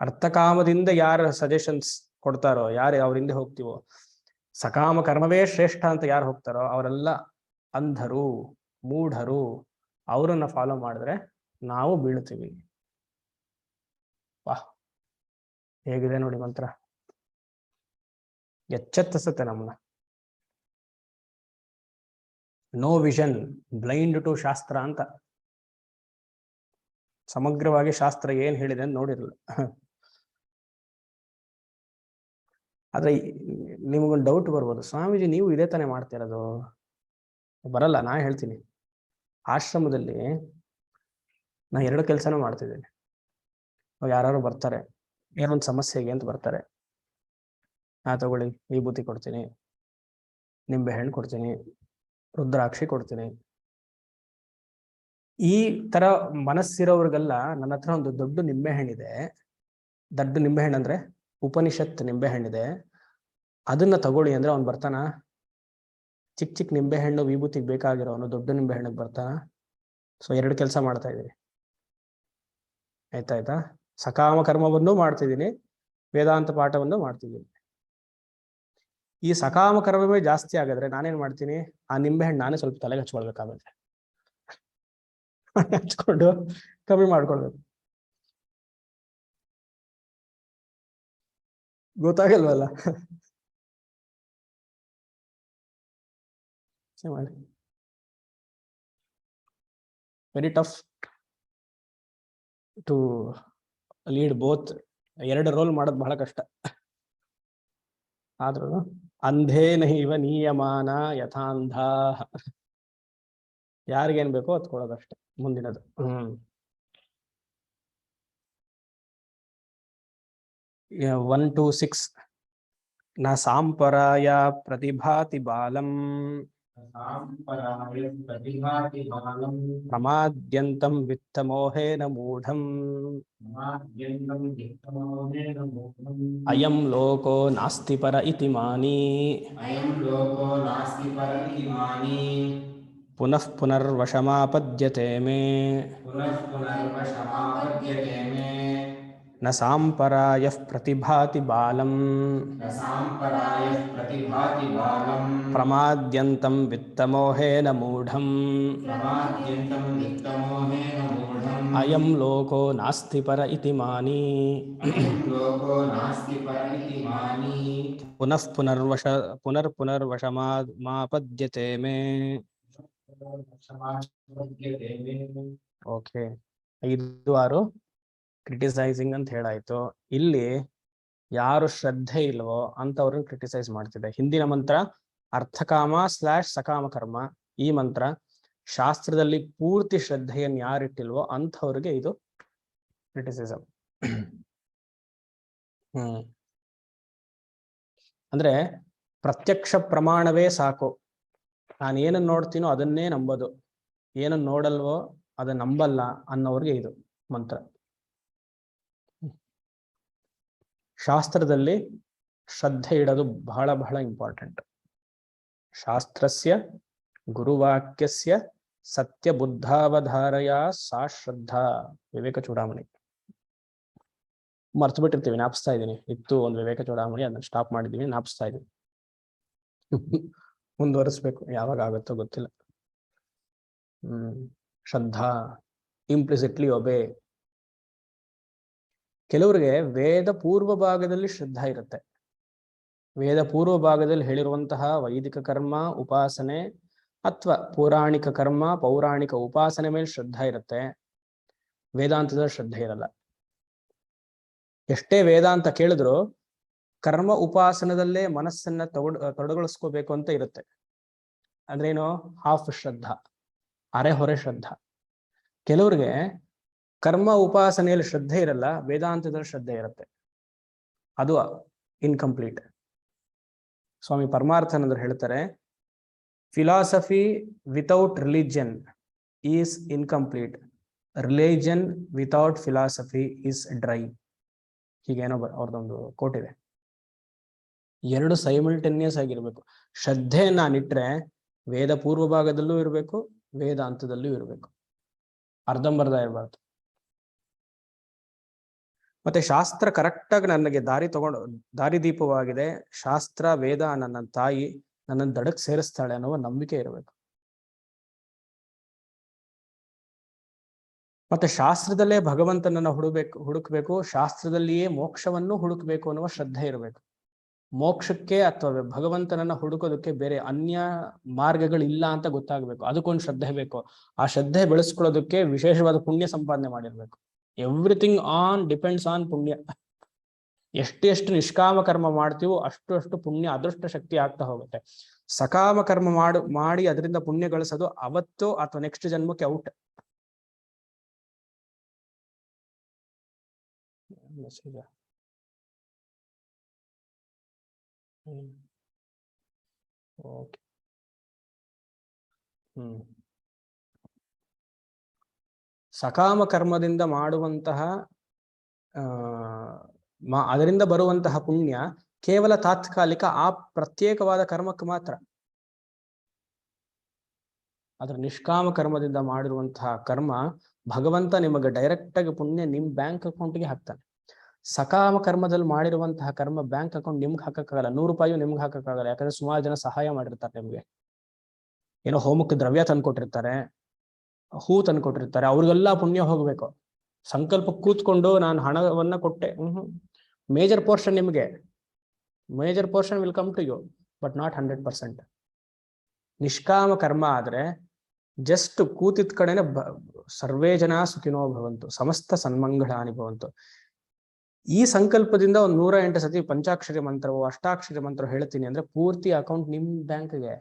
ಅರ್ಥಕಾಮದಿಂದ ಯಾರು ಸಜೆಷನ್ಸ್ ಕೊಡ್ತಾರೋ, ಯಾರು ಅವ್ರ ಹಿಂದೆ ಹೋಗ್ತೀವೋ, ಸಕಾಮ ಕರ್ಮವೇ ಶ್ರೇಷ್ಠ ಅಂತ ಯಾರು ಹೋಗ್ತಾರೋ ಅವರೆಲ್ಲ ಅಂಧರು, ಮೂಢರು. ಅವರನ್ನ ಫಾಲೋ ಮಾಡಿದ್ರೆ ನಾವು ಬೀಳ್ತೀವಿ. ವಾಹ್, ಹೇಗಿದೆ ನೋಡಿ ಮಂತ್ರ, ಎಚ್ಚೆತ್ತಿಸುತ್ತೆ ನಮ್ಮನ್ನ. ನೋ ವಿಷನ್, ಬ್ಲೈಂಡ್ ಟು ಶಾಸ್ತ್ರ ಅಂತ. ಸಮಗ್ರವಾಗಿ ಶಾಸ್ತ್ರ ಏನ್ ಹೇಳಿದೆ ಅಂತ ನೋಡಿರಲ್ಲ. ಆದ್ರೆ ನಿಮಗೊಂದು ಡೌಟ್ ಬರ್ಬೋದು, ಸ್ವಾಮೀಜಿ ನೀವು ಇದೇ ತಾನೇ ಮಾಡ್ತಿರೋದು? ಬರಲ್ಲ, ನಾ ಹೇಳ್ತೀನಿ. ಆಶ್ರಮದಲ್ಲಿ ನಾ 2 ಕೆಲಸನೂ ಮಾಡ್ತಿದ್ದೀನಿ. ಯಾರು ಬರ್ತಾರೆ, ಏನೊಂದು ಸಮಸ್ಯೆಗೆ ಅಂತ ಬರ್ತಾರೆ, ನಾ ತಗೊಳ್ಳಿ ವಿಭೂತಿ ಕೊಡ್ತೀನಿ, ನಿಂಬೆ ಹಣ್ಣು ಕೊಡ್ತೀನಿ, ರುದ್ರಾಕ್ಷಿ ಕೊಡ್ತೀನಿ. ಈ ತರ ಮನಸ್ಸಿರೋರ್ಗೆಲ್ಲ ನನ್ನ ಹತ್ರ ಒಂದು ದೊಡ್ಡ ನಿಂಬೆಹಣ್ಣಿದೆ. ದೊಡ್ಡ ನಿಂಬೆಹಣ್ಣು ಅಂದ್ರೆ ಉಪನಿಷತ್ ನಿಂಬೆಹಣ್ಣಿದೆ, ಅದನ್ನ ತಗೊಳ್ಳಿ ಅಂದ್ರೆ ಅವ್ನು ಬರ್ತಾನ? ಚಿಕ್ಕ ಚಿಕ್ಕ ನಿಂಬೆಹಣ್ಣು ವಿಭೂತಿಗೆ ಬೇಕಾಗಿರೋನು ದೊಡ್ಡ ನಿಂಬೆಹಣ್ಣಿಗೆ ಬರ್ತಾನ? ಸೊ 2 ಕೆಲಸ ಮಾಡ್ತಾ ಇದ್ದೀನಿ. ಆಯ್ತಾ? ಸಕಾಮ ಕರ್ಮವನ್ನು ಮಾಡ್ತಿದ್ದೀನಿ, ವೇದಾಂತ ಪಾಠವನ್ನು ಮಾಡ್ತಿದ್ದೀನಿ. ಈ ಸಕಾಮ ಕರ್ಮವೇ ಜಾಸ್ತಿ ಆಗಿದ್ರೆ ನಾನೇನ್ ಮಾಡ್ತೀನಿ? ಆ ನಿಂಬೆಹಣ್ಣು ನಾನೇ ಸ್ವಲ್ಪ ತಲೆಗೆ ಹಚ್ಕೊಳ್ಬೇಕಾಗುತ್ತೆ, ಹಚ್ಕೊಂಡು ಕಮ್ಮಿ ಮಾಡ್ಕೊಳ್ಬೇಕು. ಗೊತ್ತಾಗಲ್ವಲ್ಲ? Very tough to lead both. 2 role ಮಾಡೋದು ಬಹಳ ಕಷ್ಟ. ಆದ್ರೂ ಅಂಧೇನೈವ ನೀಯಮಾನ ಯಥಾಂಧ. ಯಾರಿಗೇನ್ ಬೇಕೋ ಅದ್ ಕೊಡೋದಷ್ಟೇ. ಮುಂದಿನದು 1 to 6. ನ ಸಾಂಪರಾಯ ಪ್ರತಿಭಾತಿ ಬಾಲಂ ಪ್ರಮಾದ್ಯಂತಂ ವಿತ್ತಮೋಹೇನ ಮೂಢಂ ಅಯಂ ಲೋಕೋ ನಾಸ್ತಿ ಪರ ಇತಿ ಮಾನಿ ಪುನಃ ಪುನರ್ವಶಮಾಪದ್ಯತೆ ಮೇ ನ ಸಾಂಪರಾಯಃ ಪ್ರತಿಭಾತಿ ಬಾಲಂ ಪ್ರಮಾದ್ಯಂತಂ ವಿತ್ತಮೋಹೇನ ಮೂಢಂ ಅಯಂ ಲೋಕೋ ನಾಸ್ತಿ ಪರ ಇತಿ ಮಾನಿ ಪುನಃ ಪುನರ್ವಶಮಾಪದ್ಯತೆ ಮೇ. ಓಕೆ, 5, 6 ಕ್ರಿಟಿಸೈಸಿಂಗ್ ಅಂತ ಹೇಳಾಯ್ತು. ಇಲ್ಲಿ ಯಾರು ಶ್ರದ್ಧೆ ಇಲ್ವೋ ಅಂತವ್ರನ್ನ ಕ್ರಿಟಿಸೈಸ್ ಮಾಡ್ತಿದೆ. ಹಿಂದಿನ ಮಂತ್ರ ಅರ್ಥಕಾಮ / ಸಕಾಮ ಕರ್ಮ. ಈ ಮಂತ್ರ ಶಾಸ್ತ್ರದಲ್ಲಿ ಪೂರ್ತಿ ಶ್ರದ್ಧೆಯನ್ನು ಯಾರಿಟ್ಟಿಲ್ವೋ ಅಂಥವ್ರಿಗೆ ಇದು ಕ್ರಿಟಿಸಿಸಮ್. ಅಂದ್ರೆ ಪ್ರತ್ಯಕ್ಷ ಪ್ರಮಾಣವೇ ಸಾಕು, ನಾನು ಏನನ್ನ ನೋಡ್ತೀನೋ ಅದನ್ನೇ ನಂಬೋದು, ಏನನ್ನ ನೋಡಲ್ವೋ ಅದನ್ನ ನಂಬಲ್ಲ ಅನ್ನೋರ್ಗೆ ಇದು ಮಂತ್ರ. ಶಾಸ್ತ್ರದಲ್ಲಿ ಶ್ರದ್ಧೆ ಇಡೋದು ಬಹಳ ಬಹಳ ಇಂಪಾರ್ಟೆಂಟ್. ಶಾಸ್ತ್ರಸ್ಯ ಗುರುವಾಕ್ಯಸ್ಯ ಸತ್ಯ ಬುದ್ಧಾವಧಾರಯ ಸಾ ಶ್ರದ್ಧಾ. ವಿವೇಕ ಚೂಡಾಮಣಿ ಮರ್ತು ಬಿಟ್ಟಿರ್ತೀವಿ, ಜ್ಞಾಪಿಸ್ತಾ ಇದ್ದೀನಿ. ಇತ್ತು ಒಂದು ವಿವೇಕ ಚೂಡಾಮಣಿ, ಅದನ್ನ ಸ್ಟಾಪ್ ಮಾಡಿದೀನಿ, ಜ್ಞಾಪಿಸ್ತಾ ಇದ್ದೀನಿ. ಮುಂದುವರಿಸ್ಬೇಕು, ಯಾವಾಗ ಆಗುತ್ತೋ ಗೊತ್ತಿಲ್ಲ. ಶ್ರದ್ಧಾ, ಇಂಪ್ಲಿಸಿಟ್ಲಿ ಒಬೇ. ಕೆಲವರಿಗೆ ವೇದ ಪೂರ್ವ ಭಾಗದಲ್ಲಿ ಶ್ರದ್ಧಾ ಇರುತ್ತೆ. ವೇದ ಪೂರ್ವ ಭಾಗದಲ್ಲಿ ಹೇಳಿರುವಂತಹ ವೈದಿಕ ಕರ್ಮ ಉಪಾಸನೆ ಅಥವಾ ಪೌರಾಣಿಕ ಕರ್ಮ ಪೌರಾಣಿಕ ಉಪಾಸನೆ ಮೇಲೆ ಶ್ರದ್ಧಾ ಇರುತ್ತೆ, ವೇದಾಂತದ ಶ್ರದ್ಧೆ ಇರಲ್ಲ. ಎಷ್ಟೇ ವೇದಾಂತ ಕೇಳಿದ್ರು ಕರ್ಮ ಉಪಾಸನದಲ್ಲೇ ಮನಸ್ಸನ್ನ ತೊಡಗೊಳಿಸ್ಕೋಬೇಕು ಅಂತ ಇರುತ್ತೆ. ಅಂದ್ರೇನು? ಹಾಫ್ ಶ್ರದ್ಧಾ, ಅರೆ ಹೊರೆ ಶ್ರದ್ಧಾ. ಕೆಲವ್ರಿಗೆ ಕರ್ಮ ಉಪಾಸನೆಯಲ್ಲಿ ಶ್ರದ್ಧೆ ಇರಲ್ಲ, ವೇದಾಂತದಲ್ಲಿ ಶ್ರದ್ಧೆ ಇರುತ್ತೆ, ಅದು ಇನ್ಕಂಪ್ಲೀಟ್. ಸ್ವಾಮಿ ಪರಮಾರ್ಥಾನಂದರು ಹೇಳ್ತಾರೆ, philosophy without religion is incomplete, religion without philosophy is dry. ಹೀಗೇನೋ ಅವ್ರದ್ದೊಂದು ಕೋಟ್ ಇದೆ. ಎರಡು ಸೈಮಲ್ಟೇನಿಯಸ್ ಆಗಿರ್ಬೇಕು. ಶ್ರದ್ಧೆ ನಾನಿಟ್ರೆ ವೇದ ಪೂರ್ವ ಭಾಗದಲ್ಲೂ ಇರಬೇಕು, ವೇದಾಂತದಲ್ಲೂ ಇರಬೇಕು, ಅರ್ಧಂಬರ್ಧ ಇರಬಾರ್ದು. ಮತ್ತೆ ಶಾಸ್ತ್ರ ಕರೆಕ್ಟಾಗಿ ನನಗೆ ದಾರಿದೀಪವಾಗಿದೆ, ಶಾಸ್ತ್ರ ವೇದ ನನ್ನ ತಾಯಿ ನನ್ನನ್ನು ದಡಕ್ಕೆ ಸೇರಿಸ್ತಾಳೆ ಅನ್ನುವ ನಂಬಿಕೆ ಇರಬೇಕು. ಮತ್ತೆ ಶಾಸ್ತ್ರದಲ್ಲೇ ಭಗವಂತನನ್ನ ಹುಡುಕ್ಬೇಕು, ಶಾಸ್ತ್ರದಲ್ಲಿಯೇ ಮೋಕ್ಷವನ್ನು ಹುಡುಕ್ಬೇಕು ಅನ್ನುವ ಶ್ರದ್ಧೆ ಇರಬೇಕು. ಮೋಕ್ಷಕ್ಕೆ ಅಥವಾ ಭಗವಂತನನ್ನ ಹುಡುಕೋದಕ್ಕೆ ಬೇರೆ ಅನ್ಯ ಮಾರ್ಗಗಳಿಲ್ಲ ಅಂತ ಗೊತ್ತಾಗಬೇಕು, ಅದಕ್ಕೊಂದು ಶ್ರದ್ಧೆ ಬೇಕು. ಆ ಶ್ರದ್ಧೆ ಬೆಳೆಸ್ಕೊಳ್ಳೋದಕ್ಕೆ ವಿಶೇಷವಾದ ಪುಣ್ಯ ಸಂಪಾದನೆ ಮಾಡಿರ್ಬೇಕು. ಎವ್ರಿಥಿಂಗ್ ಡಿಪೆಂಡ್ಸ್ ಆನ್ ಪುಣ್ಯ. ಎಷ್ಟು ನಿಷ್ಕಾಮ ಕರ್ಮ ಮಾಡ್ತೀವೋ ಅಷ್ಟು ಪುಣ್ಯ ಅದೃಷ್ಟ ಶಕ್ತಿ ಆಗ್ತಾ ಹೋಗುತ್ತೆ. ಸಕಾಮ ಕರ್ಮ ಮಾಡಿ ಅದರಿಂದ ಪುಣ್ಯ ಗಳಿಸೋದು ಅವತ್ತು ಅಥವಾ ನೆಕ್ಸ್ಟ್ ಜನ್ಮಕ್ಕೆ ಔಟ್. ಓಕೆ. ಸಕಾಮ ಕರ್ಮದಿಂದ ಮಾಡುವಂತಹ ಅದರಿಂದ ಬರುವಂತಹ ಪುಣ್ಯ ಕೇವಲ ತಾತ್ಕಾಲಿಕ, ಆ ಪ್ರತ್ಯೇಕವಾದ ಕರ್ಮಕ್ಕೆ ಮಾತ್ರ. ಅದರ ನಿಷ್ಕಾಮ ಕರ್ಮದಿಂದ ಮಾಡಿರುವಂತಹ ಕರ್ಮ ಭಗವಂತ ನಿಮಗೆ ಡೈರೆಕ್ಟ್ ಆಗಿ ಪುಣ್ಯ ನಿಮ್ ಬ್ಯಾಂಕ್ ಅಕೌಂಟ್ಗೆ ಹಾಕ್ತಾನೆ. ಸಕಾಮ ಕರ್ಮದಲ್ಲಿ ಮಾಡಿರುವಂತಹ ಕರ್ಮ ಬ್ಯಾಂಕ್ ಅಕೌಂಟ್ ನಿಮ್ಗೆ ಹಾಕಕ್ಕಾಗಲ್ಲ, 100 ರೂಪಾಯಿ ನಿಮ್ಗೆ ಹಾಕಕ್ಕಾಗಲ್ಲ. ಯಾಕಂದ್ರೆ ಸುಮಾರು ಜನ ಸಹಾಯ ಮಾಡಿರ್ತಾರೆ, ನಿಮ್ಗೆ ಏನೋ ಹೋಮಕ್ಕೆ ದ್ರವ್ಯ ತಂದ್ಕೊಟ್ಟಿರ್ತಾರೆ, ಹೂ ತಂದ್ಕೊಟ್ಟಿರ್ತಾರೆ, ಅವ್ರಿಗೆಲ್ಲ ಪುಣ್ಯ ಹೋಗ್ಬೇಕು. ಸಂಕಲ್ಪ ಕೂತ್ಕೊಂಡು ನಾನು ಹಣವನ್ನ ಕೊಟ್ಟೆ, ಮೇಜರ್ ಪೋರ್ಷನ್ ನಿಮ್ಗೆ, major portion will come to you, but not 100%. ನಿಷ್ಕಾಮ ಕರ್ಮ ಆದ್ರೆ ಜಸ್ಟ್ ಕೂತಿದ್ ಕಡೆನೆ ಸರ್ವೇ ಜನ ಸುಖಿನೋ ಭವಂತು, ಸಮಸ್ತ ಸನ್ಮಂಗಳಾನಿ ಭವಂತು. ಈ ಸಂಕಲ್ಪದಿಂದ ಒಂದು 108 ಸತಿ ಪಂಚಾಕ್ಷರಿ ಮಂತ್ರವೋ ಅಷ್ಟಾಕ್ಷರಿ ಮಂತ್ರ ಹೇಳ್ತೀನಿ ಅಂದ್ರೆ ಪೂರ್ತಿ ಅಕೌಂಟ್ ನಿಮ್ ಬ್ಯಾಂಕ್ಗೆ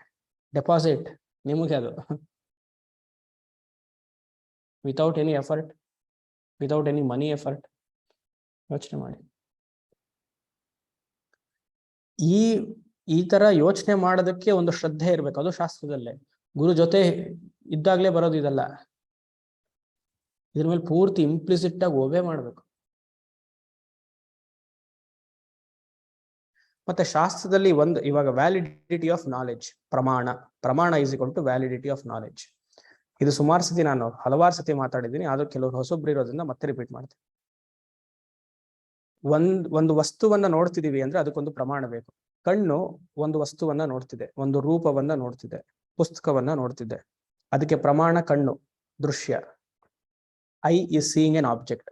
ಡೆಪಾಸಿಟ್, ನಿಮಗೆ ಅದು without any effort, without any money effort. ಯೋಚನೆ ಮಾಡಿ. ಈ ತರ ಯೋಚನೆ ಮಾಡೋದಕ್ಕೆ ಒಂದು ಶ್ರದ್ಧೆ ಇರ್ಬೇಕು, ಅದು ಶಾಸ್ತ್ರದಲ್ಲೇ. ಗುರು ಜೊತೆ ಇದ್ದಾಗ್ಲೇ ಬರೋದು ಇದಲ್ಲ. ಇದ್ರ ಮೇಲೆ ಪೂರ್ತಿ ಇಂಪ್ಲಿಸಿಟ್ ಆಗಿ ಒಬೆ ಮಾಡ್ಬೇಕು. ಮತ್ತೆ ಶಾಸ್ತ್ರದಲ್ಲಿ ಇವಾಗ validity of knowledge, pramana is equal to validity of knowledge. ಇದು ಸುಮಾರು ಸತಿ ನಾನು ಹಲವಾರು ಸತಿ ಮಾತಾಡಿದ್ದೀನಿ, ಆದ್ರೂ ಕೆಲವರು ಹೊಸೊಬ್ರು ಇರೋದ್ರಿಂದ ಮತ್ತೆ ರಿಪೀಟ್ ಮಾಡ್ತೀನಿ. ಒಂದು ವಸ್ತುವನ್ನ ನೋಡ್ತಿದೀವಿ ಅಂದ್ರೆ ಅದಕ್ಕೊಂದು ಪ್ರಮಾಣ ಬೇಕು. ಕಣ್ಣು ಒಂದು ವಸ್ತುವನ್ನ ನೋಡ್ತಿದೆ, ಒಂದು ರೂಪವನ್ನ ನೋಡ್ತಿದೆ, ಪುಸ್ತಕವನ್ನ ನೋಡ್ತಿದೆ, ಅದಕ್ಕೆ ಪ್ರಮಾಣ ಕಣ್ಣು, ದೃಶ್ಯ. I is seeing N object.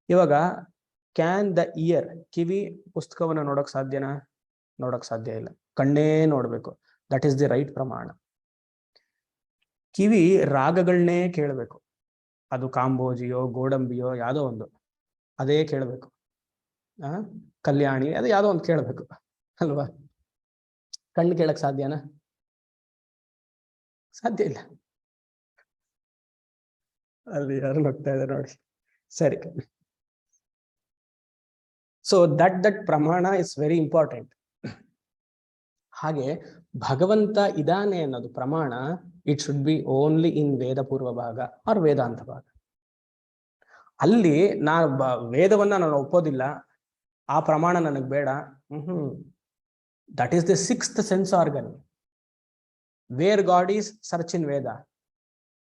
ಇವಾಗ ಕ್ಯಾನ್ ದ ಇಯರ್, ಕಿವಿ ಪುಸ್ತಕವನ್ನ ನೋಡಕ್ ಸಾಧ್ಯನಾ? ನೋಡಕ್ ಸಾಧ್ಯ ಇಲ್ಲ, ಕಣ್ಣೇ ನೋಡ್ಬೇಕು. ದಟ್ ಈಸ್ ದಿ ರೈಟ್ ಪ್ರಮಾಣ. ಕಿವಿ ರಾಗಗಳನ್ನೇ ಕೇಳಬೇಕು, ಅದು ಕಾಂಬೋಜಿಯೋ ಗೋಡಂಬಿಯೋ ಯಾವುದೋ ಒಂದು. ಅದೇ ಕೇಳಬೇಕು. ಕಲ್ಯಾಣಿ ಅದು ಯಾವುದೋ ಒಂದು ಕೇಳಬೇಕು ಅಲ್ವಾ? ಕಣ್ಣು ಕೇಳಕ್ ಸಾಧ್ಯನಾ? ಸಾಧ್ಯ ಇಲ್ಲ. ಅಲ್ಲಿ ಯಾರು ನೋಡ್ತಾ ಇದ್ದಾರೆ ನೋಡಿ. ಸರಿ. So that pramana is very important. ಹಾಗೆ ಭಗವಂತ ಇದಾನೆ ಅನ್ನೋದು ಪ್ರಮಾಣ, it should be only in Veda purva bhaga R ವೇದಾಂತ ಭಾಗ. ಅಲ್ಲಿ ವೇದವನ್ನ ನಾನು ಒಪ್ಪೋದಿಲ್ಲ, ಆ ಪ್ರಮಾಣ ನನಗೆ ಬೇಡ. That is the 6th sense organ. Where God is search in Veda.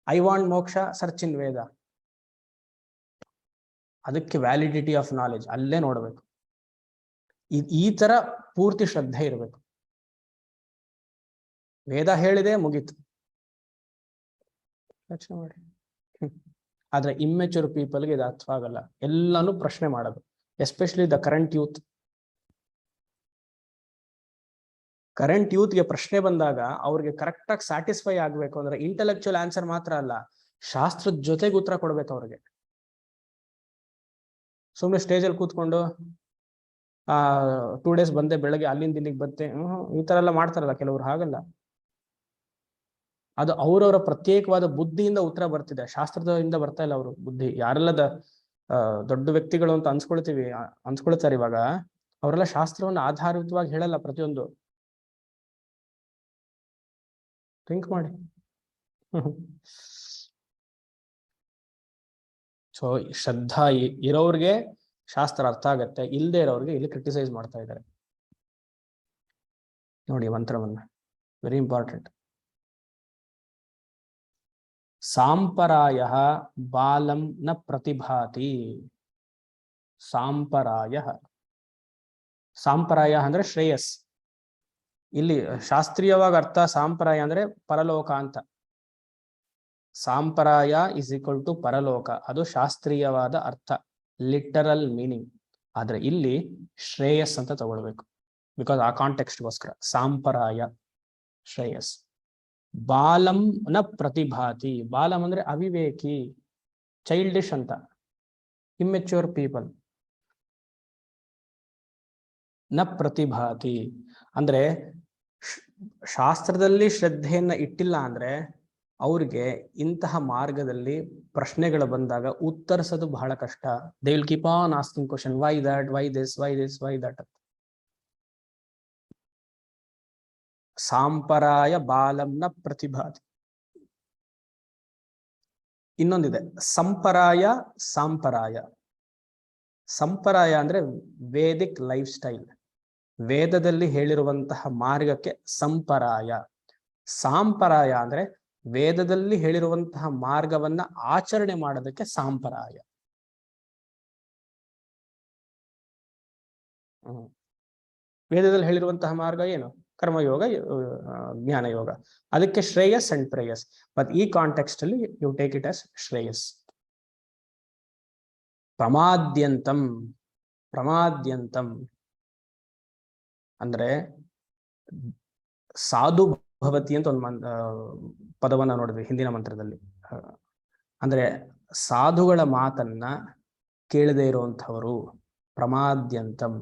I want moksha, search in Veda. ಅದಕ್ಕೆ ವ್ಯಾಲಿಡಿಟಿ ಆಫ್ ನಾಲೆಜ್ ಅಲ್ಲೇ ನೋಡಬೇಕು. ಈ ತರ ಪೂರ್ತಿ ಶ್ರದ್ಧೆ ಇರಬೇಕು. ವೇದ ಹೇಳಿದೆ ಮುಗೀತು, ಯೋಚನೆ ಮಾಡಿ. ಆದ್ರೆ ಇಮ್ಮೆಚೂರ್ ಪೀಪಲ್ಗೆ ಇದು ಅರ್ಥ ಆಗಲ್ಲ. ಎಲ್ಲಾನು ಪ್ರಶ್ನೆ ಮಾಡೋದು, especially the current youth. Current ಯೂತ್ಗೆ ಪ್ರಶ್ನೆ ಬಂದಾಗ ಅವ್ರಿಗೆ ಕರೆಕ್ಟ್ ಆಗಿ ಸ್ಯಾಟಿಸ್ಫೈ ಆಗ್ಬೇಕು ಅಂದ್ರೆ ಇಂಟೆಲೆಕ್ಚುಯಲ್ ಆನ್ಸರ್ ಮಾತ್ರ ಅಲ್ಲ, ಶಾಸ್ತ್ರದ ಜೊತೆಗೆ ಉತ್ತರ ಕೊಡ್ಬೇಕು ಅವ್ರಿಗೆ. ಸುಮ್ಮನೆ ಸ್ಟೇಜಲ್ಲಿ ಕೂತ್ಕೊಂಡು 2 days ಬಂದೆ, ಬೆಳಗ್ಗೆ ಅಲ್ಲಿಂದ ಇಲ್ಲಿಗೆ ಬಂದೆ, ಈ ತರ ಎಲ್ಲ ಮಾಡ್ತಾರಲ್ಲ ಕೆಲವರು. ಹಾಗಲ್ಲ, ಅದು ಅವರವರ ಪ್ರತ್ಯೇಕವಾದ ಬುದ್ಧಿಯಿಂದ ಉತ್ತರ ಬರ್ತಿದೆ, ಶಾಸ್ತ್ರದಿಂದ ಬರ್ತಾ ಇಲ್ಲ ಅವರು ಬುದ್ಧಿ. ಯಾರೆಲ್ಲ ದೊಡ್ಡ ವ್ಯಕ್ತಿಗಳು ಅಂತ ಅನ್ಸ್ಕೊಳ್ತಾರೆ ಇವಾಗ, ಅವರೆಲ್ಲ ಶಾಸ್ತ್ರವನ್ನು ಆಧಾರಿತವಾಗಿ ಹೇಳಲ್ಲ ಪ್ರತಿಯೊಂದು. ಥಿಂಕ್ ಮಾಡಿ. ಸೊ ಶ್ರದ್ಧಾ ಇರೋರ್ಗೆ ಶಾಸ್ತ್ರ ಅರ್ಥ ಆಗತ್ತೆ, ಇಲ್ಲದೆ ಇರೋರಿಗೆ ಇಲ್ಲಿ ಕ್ರಿಟಿಸೈಸ್ ಮಾಡ್ತಾ ಇದ್ದಾರೆ ನೋಡಿ ಮಂತ್ರವನ್ನ. Very important. ಸಾಂಪರಾಯ ಬಾಲಂ ನ ಪ್ರತಿಭಾತಿ. ಸಾಂಪರಾಯ ಅಂದ್ರೆ ಶ್ರೇಯಸ್. ಇಲ್ಲಿ ಶಾಸ್ತ್ರೀಯವಾಗಿ ಅರ್ಥ ಸಾಂಪರಾಯ ಅಂದ್ರೆ ಪರಲೋಕ ಅಂತ. ಸಾಂಪರಾಯ ಇಸ್ ಈಕ್ವಲ್ ಟು ಪರಲೋಕ, ಅದು ಶಾಸ್ತ್ರೀಯವಾದ ಅರ್ಥ, ಲಿಟರಲ್ ಮೀನಿಂಗ್. ಆದ್ರೆ ಇಲ್ಲಿ ಶ್ರೇಯಸ್ ಅಂತ ತಗೊಳ್ಬೇಕು, ಬಿಕಾಸ್ ಆ ಕಾಂಟೆಕ್ಸ್ಟ್ಗೋಸ್ಕರ. ಸಾಂಪರಾಯ ಶ್ರೇಯಸ್. ಬಾಲಂ ನ ಪ್ರತಿಭಾತಿ. ಬಾಲಂ ಅಂದ್ರೆ ಅವಿವೇಕಿ, ಚೈಲ್ಡಿಶ್ ಅಂತ, ಇಮ್ಮೆಚ್ಯೂರ್ ಪೀಪಲ್. ನ ಪ್ರತಿಭಾತಿ ಅಂದ್ರೆ ಶಾಸ್ತ್ರದಲ್ಲಿ ಶ್ರದ್ಧೆಯನ್ನ ಇಟ್ಟಿಲ್ಲ ಅಂದ್ರೆ ಅವ್ರಿಗೆ ಇಂತಹ ಮಾರ್ಗದಲ್ಲಿ ಪ್ರಶ್ನೆಗಳು ಬಂದಾಗ ಉತ್ತರಿಸೋದು ಬಹಳ ಕಷ್ಟ. They will keep on asking question, why that, why this, why this, why that. ಸಾಂಪರಾಯ ಬಾಲಂನ ಪ್ರತಿಭಾತಿ. ಇನ್ನೊಂದಿದೆ ಸಂಪರಾಯ, ಸಾಂಪರಾಯ. ಸಂಪರಾಯ ಅಂದ್ರೆ ವೇದಿಕ್ ಲೈಫ್ ಸ್ಟೈಲ್, ವೇದದಲ್ಲಿ ಹೇಳಿರುವಂತಹ ಮಾರ್ಗಕ್ಕೆ ಸಂಪರಾಯ. ಸಾಂಪರಾಯ ಅಂದ್ರೆ ವೇದದಲ್ಲಿ ಹೇಳಿರುವಂತಹ ಮಾರ್ಗವನ್ನ ಆಚರಣೆ ಮಾಡೋದಕ್ಕೆ ಸಾಂಪರಾಯ. ವೇದದಲ್ಲಿ ಹೇಳಿರುವಂತಹ ಮಾರ್ಗ ಏನು? ಕರ್ಮಯೋಗ, ಜ್ಞಾನಯೋಗ. ಅದಕ್ಕೆ ಶ್ರೇಯಸ್ ಅಂಡ್ ಪ್ರೇಯಸ್. ಬಟ್ ಈ ಕಾಂಟೆಕ್ಸ್ಟ್ ಅಲ್ಲಿ you take it as shreyas. ಪ್ರಮಾದ್ಯಂತಂ. ಪ್ರಮಾದ್ಯಂತಂ ಅಂದ್ರೆ ಸಾಧು ಭವತಿ ಅಂತ ಒಂದು ಪದವನ್ನ ನೋಡಿದ್ವಿ ಹಿಂದಿನ ಮಂತ್ರದಲ್ಲಿ. ಅಂದ್ರೆ ಸಾಧುಗಳ ಮಾತನ್ನ ಕೇಳದೇ ಇರುವಂಥವರು. ಪ್ರಮಾದ್ಯಂತಂ.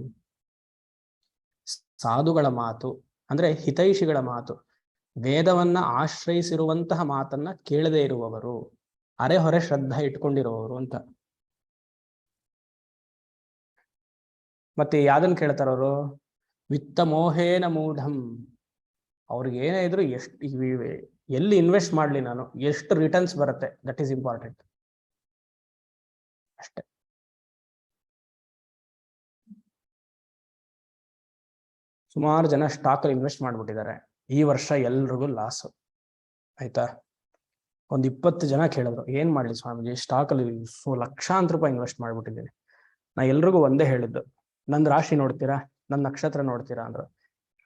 ಸಾಧುಗಳ ಮಾತು ಅಂದ್ರೆ ಹಿತೈಷಿಗಳ ಮಾತು, ವೇದವನ್ನ ಆಶ್ರಯಿಸಿರುವಂತಹ ಮಾತನ್ನ ಕೇಳದೇ ಇರುವವರು, ಅರೆಹೊರೆ ಶ್ರದ್ಧಾ ಇಟ್ಕೊಂಡಿರುವವರು ಅಂತ. ಮತ್ತೆ ಯಾವ್ದನ್ನ ಕೇಳ್ತಾರವರು? ವಿತ್ತ ಮೋಹೇನ ಮೂಢಂ. ಅವ್ರಿಗೆ ಏನೇ ಇದ್ರು ಎಲ್ಲಿ ಇನ್ವೆಸ್ಟ್ ಮಾಡ್ಲಿ ನಾನು, ಎಷ್ಟು ರಿಟರ್ನ್ಸ್ ಬರುತ್ತೆ, ದಟ್ ಈಸ್ ಇಂಪಾರ್ಟೆಂಟ್ ಅಷ್ಟೇ. ಸುಮಾರು ಜನ ಸ್ಟಾಕ್ ಅಲ್ಲಿ ಇನ್ವೆಸ್ಟ್ ಮಾಡ್ಬಿಟ್ಟಿದ್ದಾರೆ. ಈ ವರ್ಷ ಎಲ್ರಿಗೂ ಲಾಸ್ ಆಯ್ತಾ. 20 ಜನ ಕೇಳಿದ್ರು, ಏನ್ ಮಾಡ್ಲಿ ಸ್ವಾಮೀಜಿ, ಸ್ಟಾಕ್ ಅಲ್ಲಿ ಲಕ್ಷಾಂತರ ರೂಪಾಯಿ ಇನ್ವೆಸ್ಟ್ ಮಾಡ್ಬಿಟ್ಟಿದ್ದೀನಿ. ನಾ ಎಲ್ರಿಗೂ ಒಂದೇ ಹೇಳಿದ್ದು, ನಂದು ರಾಶಿ ನೋಡ್ತೀರಾ, ನನ್ನ ನಕ್ಷತ್ರ ನೋಡ್ತೀರಾ ಅಂದ್ರು.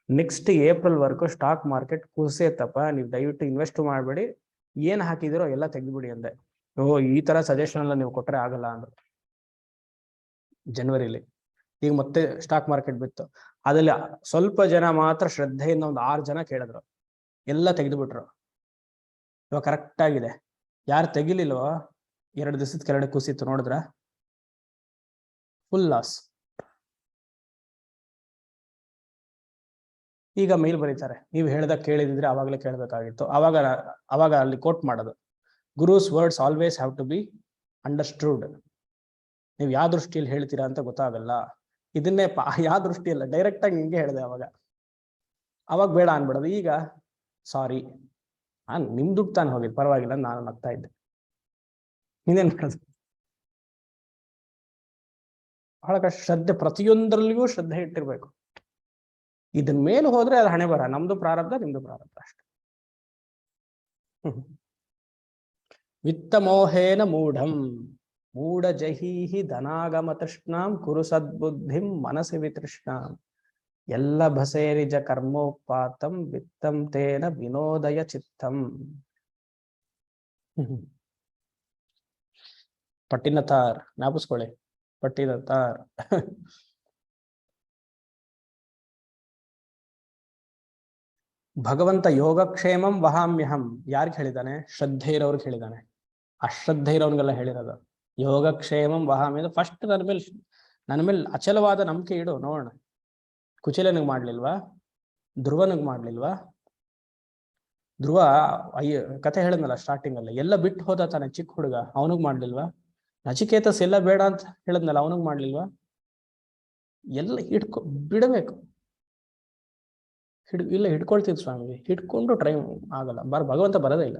ನೆಕ್ಸ್ಟ್ ಏಪ್ರಿಲ್ ವರ್ಗು ಸ್ಟಾಕ್ ಮಾರ್ಕೆಟ್ ಕುಸಿಯತ್ತಪ್ಪ, ನೀವು ದಯವಿಟ್ಟು ಇನ್ವೆಸ್ಟ್ ಮಾಡಬೇಡಿ, ಏನ್ ಹಾಕಿದಿರೋ ಎಲ್ಲ ತೆಗೆದ್ಬಿಡಿ ಅಂದೆ. ಈ ತರ ಸಜೆಷನ್ ಎಲ್ಲ ನೀವು ಕೊಟ್ರೆ ಆಗಲ್ಲ ಅಂದ್ರು ಜನವರಿಲಿ. ಈಗ ಮತ್ತೆ ಸ್ಟಾಕ್ ಮಾರ್ಕೆಟ್ ಬಿತ್ತು. ಅದ್ರಲ್ಲಿ ಸ್ವಲ್ಪ ಜನ ಮಾತ್ರ ಶ್ರದ್ಧೆಯಿಂದ ಒಂದು 6 ಜನ ಕೇಳಿದ್ರು, ಎಲ್ಲ ತೆಗೆದುಬಿಟ್ರು. ಇವಾಗ ಕರೆಕ್ಟ್ ಆಗಿದೆ. ಯಾರು ತೆಗಿಲಿಲ್ವೋ 2 ದಿವಸದ ಕೆಳಗಡೆ ಕುಸಿತು, ನೋಡಿದ್ರ? Full loss. ಈಗ ಮೇಲ್ ಬರೀತಾರೆ, ನೀವು ಹೇಳ್ದಾಗ ಕೇಳಿದಿದ್ರೆ ಅವಾಗಲೇ ಕೇಳಬೇಕಾಗಿತ್ತು. ಅವಾಗ ಅಲ್ಲಿ ಕೋಟ್ ಮಾಡೋದು, gurus words always have to be understood. ನೀವು ಯಾವ ದೃಷ್ಟಿಯಲ್ಲಿ ಹೇಳ್ತೀರಾ ಅಂತ ಗೊತ್ತಾಗಲ್ಲ. ಇದನ್ನೇ ಯಾವ ದೃಷ್ಟಿಯಲ್ಲ, ಡೈರೆಕ್ಟ್ ಆಗಿ ಹಿಂಗೆ ಹೇಳಿದೆ ಅವಾಗ ಬೇಡ ಅನ್ಬಿಡೋದು. ಈಗ ಸಾರಿ, ನಿಮ್ ದುಡ್ಡು ತಾನು ಹೋಗಿದ್ದು, ಪರವಾಗಿಲ್ಲ, ನಾನು ನಗ್ತಾ ಇದ್ದೆ, ಇನ್ನೇನ್ ಮಾಡೋದು. ಬಹಳ ಕಷ್ಟ. ಶ್ರದ್ಧೆ, ಪ್ರತಿಯೊಂದರಲ್ಲಿಯೂ ಶ್ರದ್ಧೆ ಇಟ್ಟಿರ್ಬೇಕು. ಇದನ್ ಮೇಲೆ ಹೋದ್ರೆ ಅದು ಹಣೆ ಬರ, ನಮ್ದು ಪ್ರಾರಬ್ಧ, ನಿಮ್ದು ಪ್ರಾರಬ್ಧ ಅಷ್ಟೆ. ವಿತ್ತ ಮೋಹೇನ ಮೂಢಂ ಮೂಢ ಜಹೀಹಿ ಧನಾಗಮ ತೃಷ್ಣಾಂ ಕುರು ಸದ್ಬುದ್ಧಿಂ ಮನಸಿ ವಿತೃಷ್ಣಾಂ ಎಲ್ಲ ಭಸೇರಿಜ ಕರ್ಮೋಪಾತಂ ವಿತ್ತಂ ತೇನ ವಿನೋದಯ ಚಿತ್ತಂ. ಪಟ್ಟಿನತಾರ್, ಜ್ಞಾಪಿಸ್ಕೊಳ್ಳಿ, ಪಟ್ಟಿನತಾರ್. ಭಗವಂತ ಯೋಗಕ್ಷೇಮಂ ವಹಾಮ್ಯಹಂ ಯಾರಿಗೆ ಹೇಳಿದಾನೆ? ಶ್ರದ್ಧೆ ಇರೋರ್ಗೆ ಹೇಳಿದಾನೆ. ಅಶ್ರದ್ಧೆ ಇರೋನ್ಗೆಲ್ಲ ಹೇಳಿರೋದು ಯೋಗಕ್ಷೇಮಂ ವಹಾಮ್ಯ. ಫಸ್ಟ್ ನನ್ನ ಮೇಲೆ ಅಚಲವಾದ ನಂಬಿಕೆ ಇಡು, ನೋಡೋಣ. ಕುಚೇಲನಿಗೆ ಮಾಡ್ಲಿಲ್ವಾ? ಧ್ರುವನಿಗೆ ಮಾಡ್ಲಿಲ್ವಾ? ಧ್ರುವ ಕತೆ ಹೇಳಿದ್ನಲ್ಲ ಸ್ಟಾರ್ಟಿಂಗ್ ಅಲ್ಲಿ, ಎಲ್ಲ ಬಿಟ್ಟು ಹೋದ ತಾನೆ ಚಿಕ್ಕ ಹುಡುಗ, ಅವನಿಗೆ ಮಾಡ್ಲಿಲ್ವಾ? ನಚಿಕೇತಸ್ ಎಲ್ಲ ಬೇಡ ಅಂತ ಹೇಳಿದ್ನಲ್ಲ, ಅವನಿಗೆ ಮಾಡ್ಲಿಲ್ವಾ? ಎಲ್ಲ ಬಿಡಬೇಕು. ಇಲ್ಲ ಹಿಡ್ಕೊಳ್ತಿದ್ ಸ್ವಾಮಿ, ಹಿಡ್ಕೊಂಡು ಟ್ರೈ ಆಗಲ್ಲ, ಭಗವಂತ ಬರೋದೇ ಇಲ್ಲ.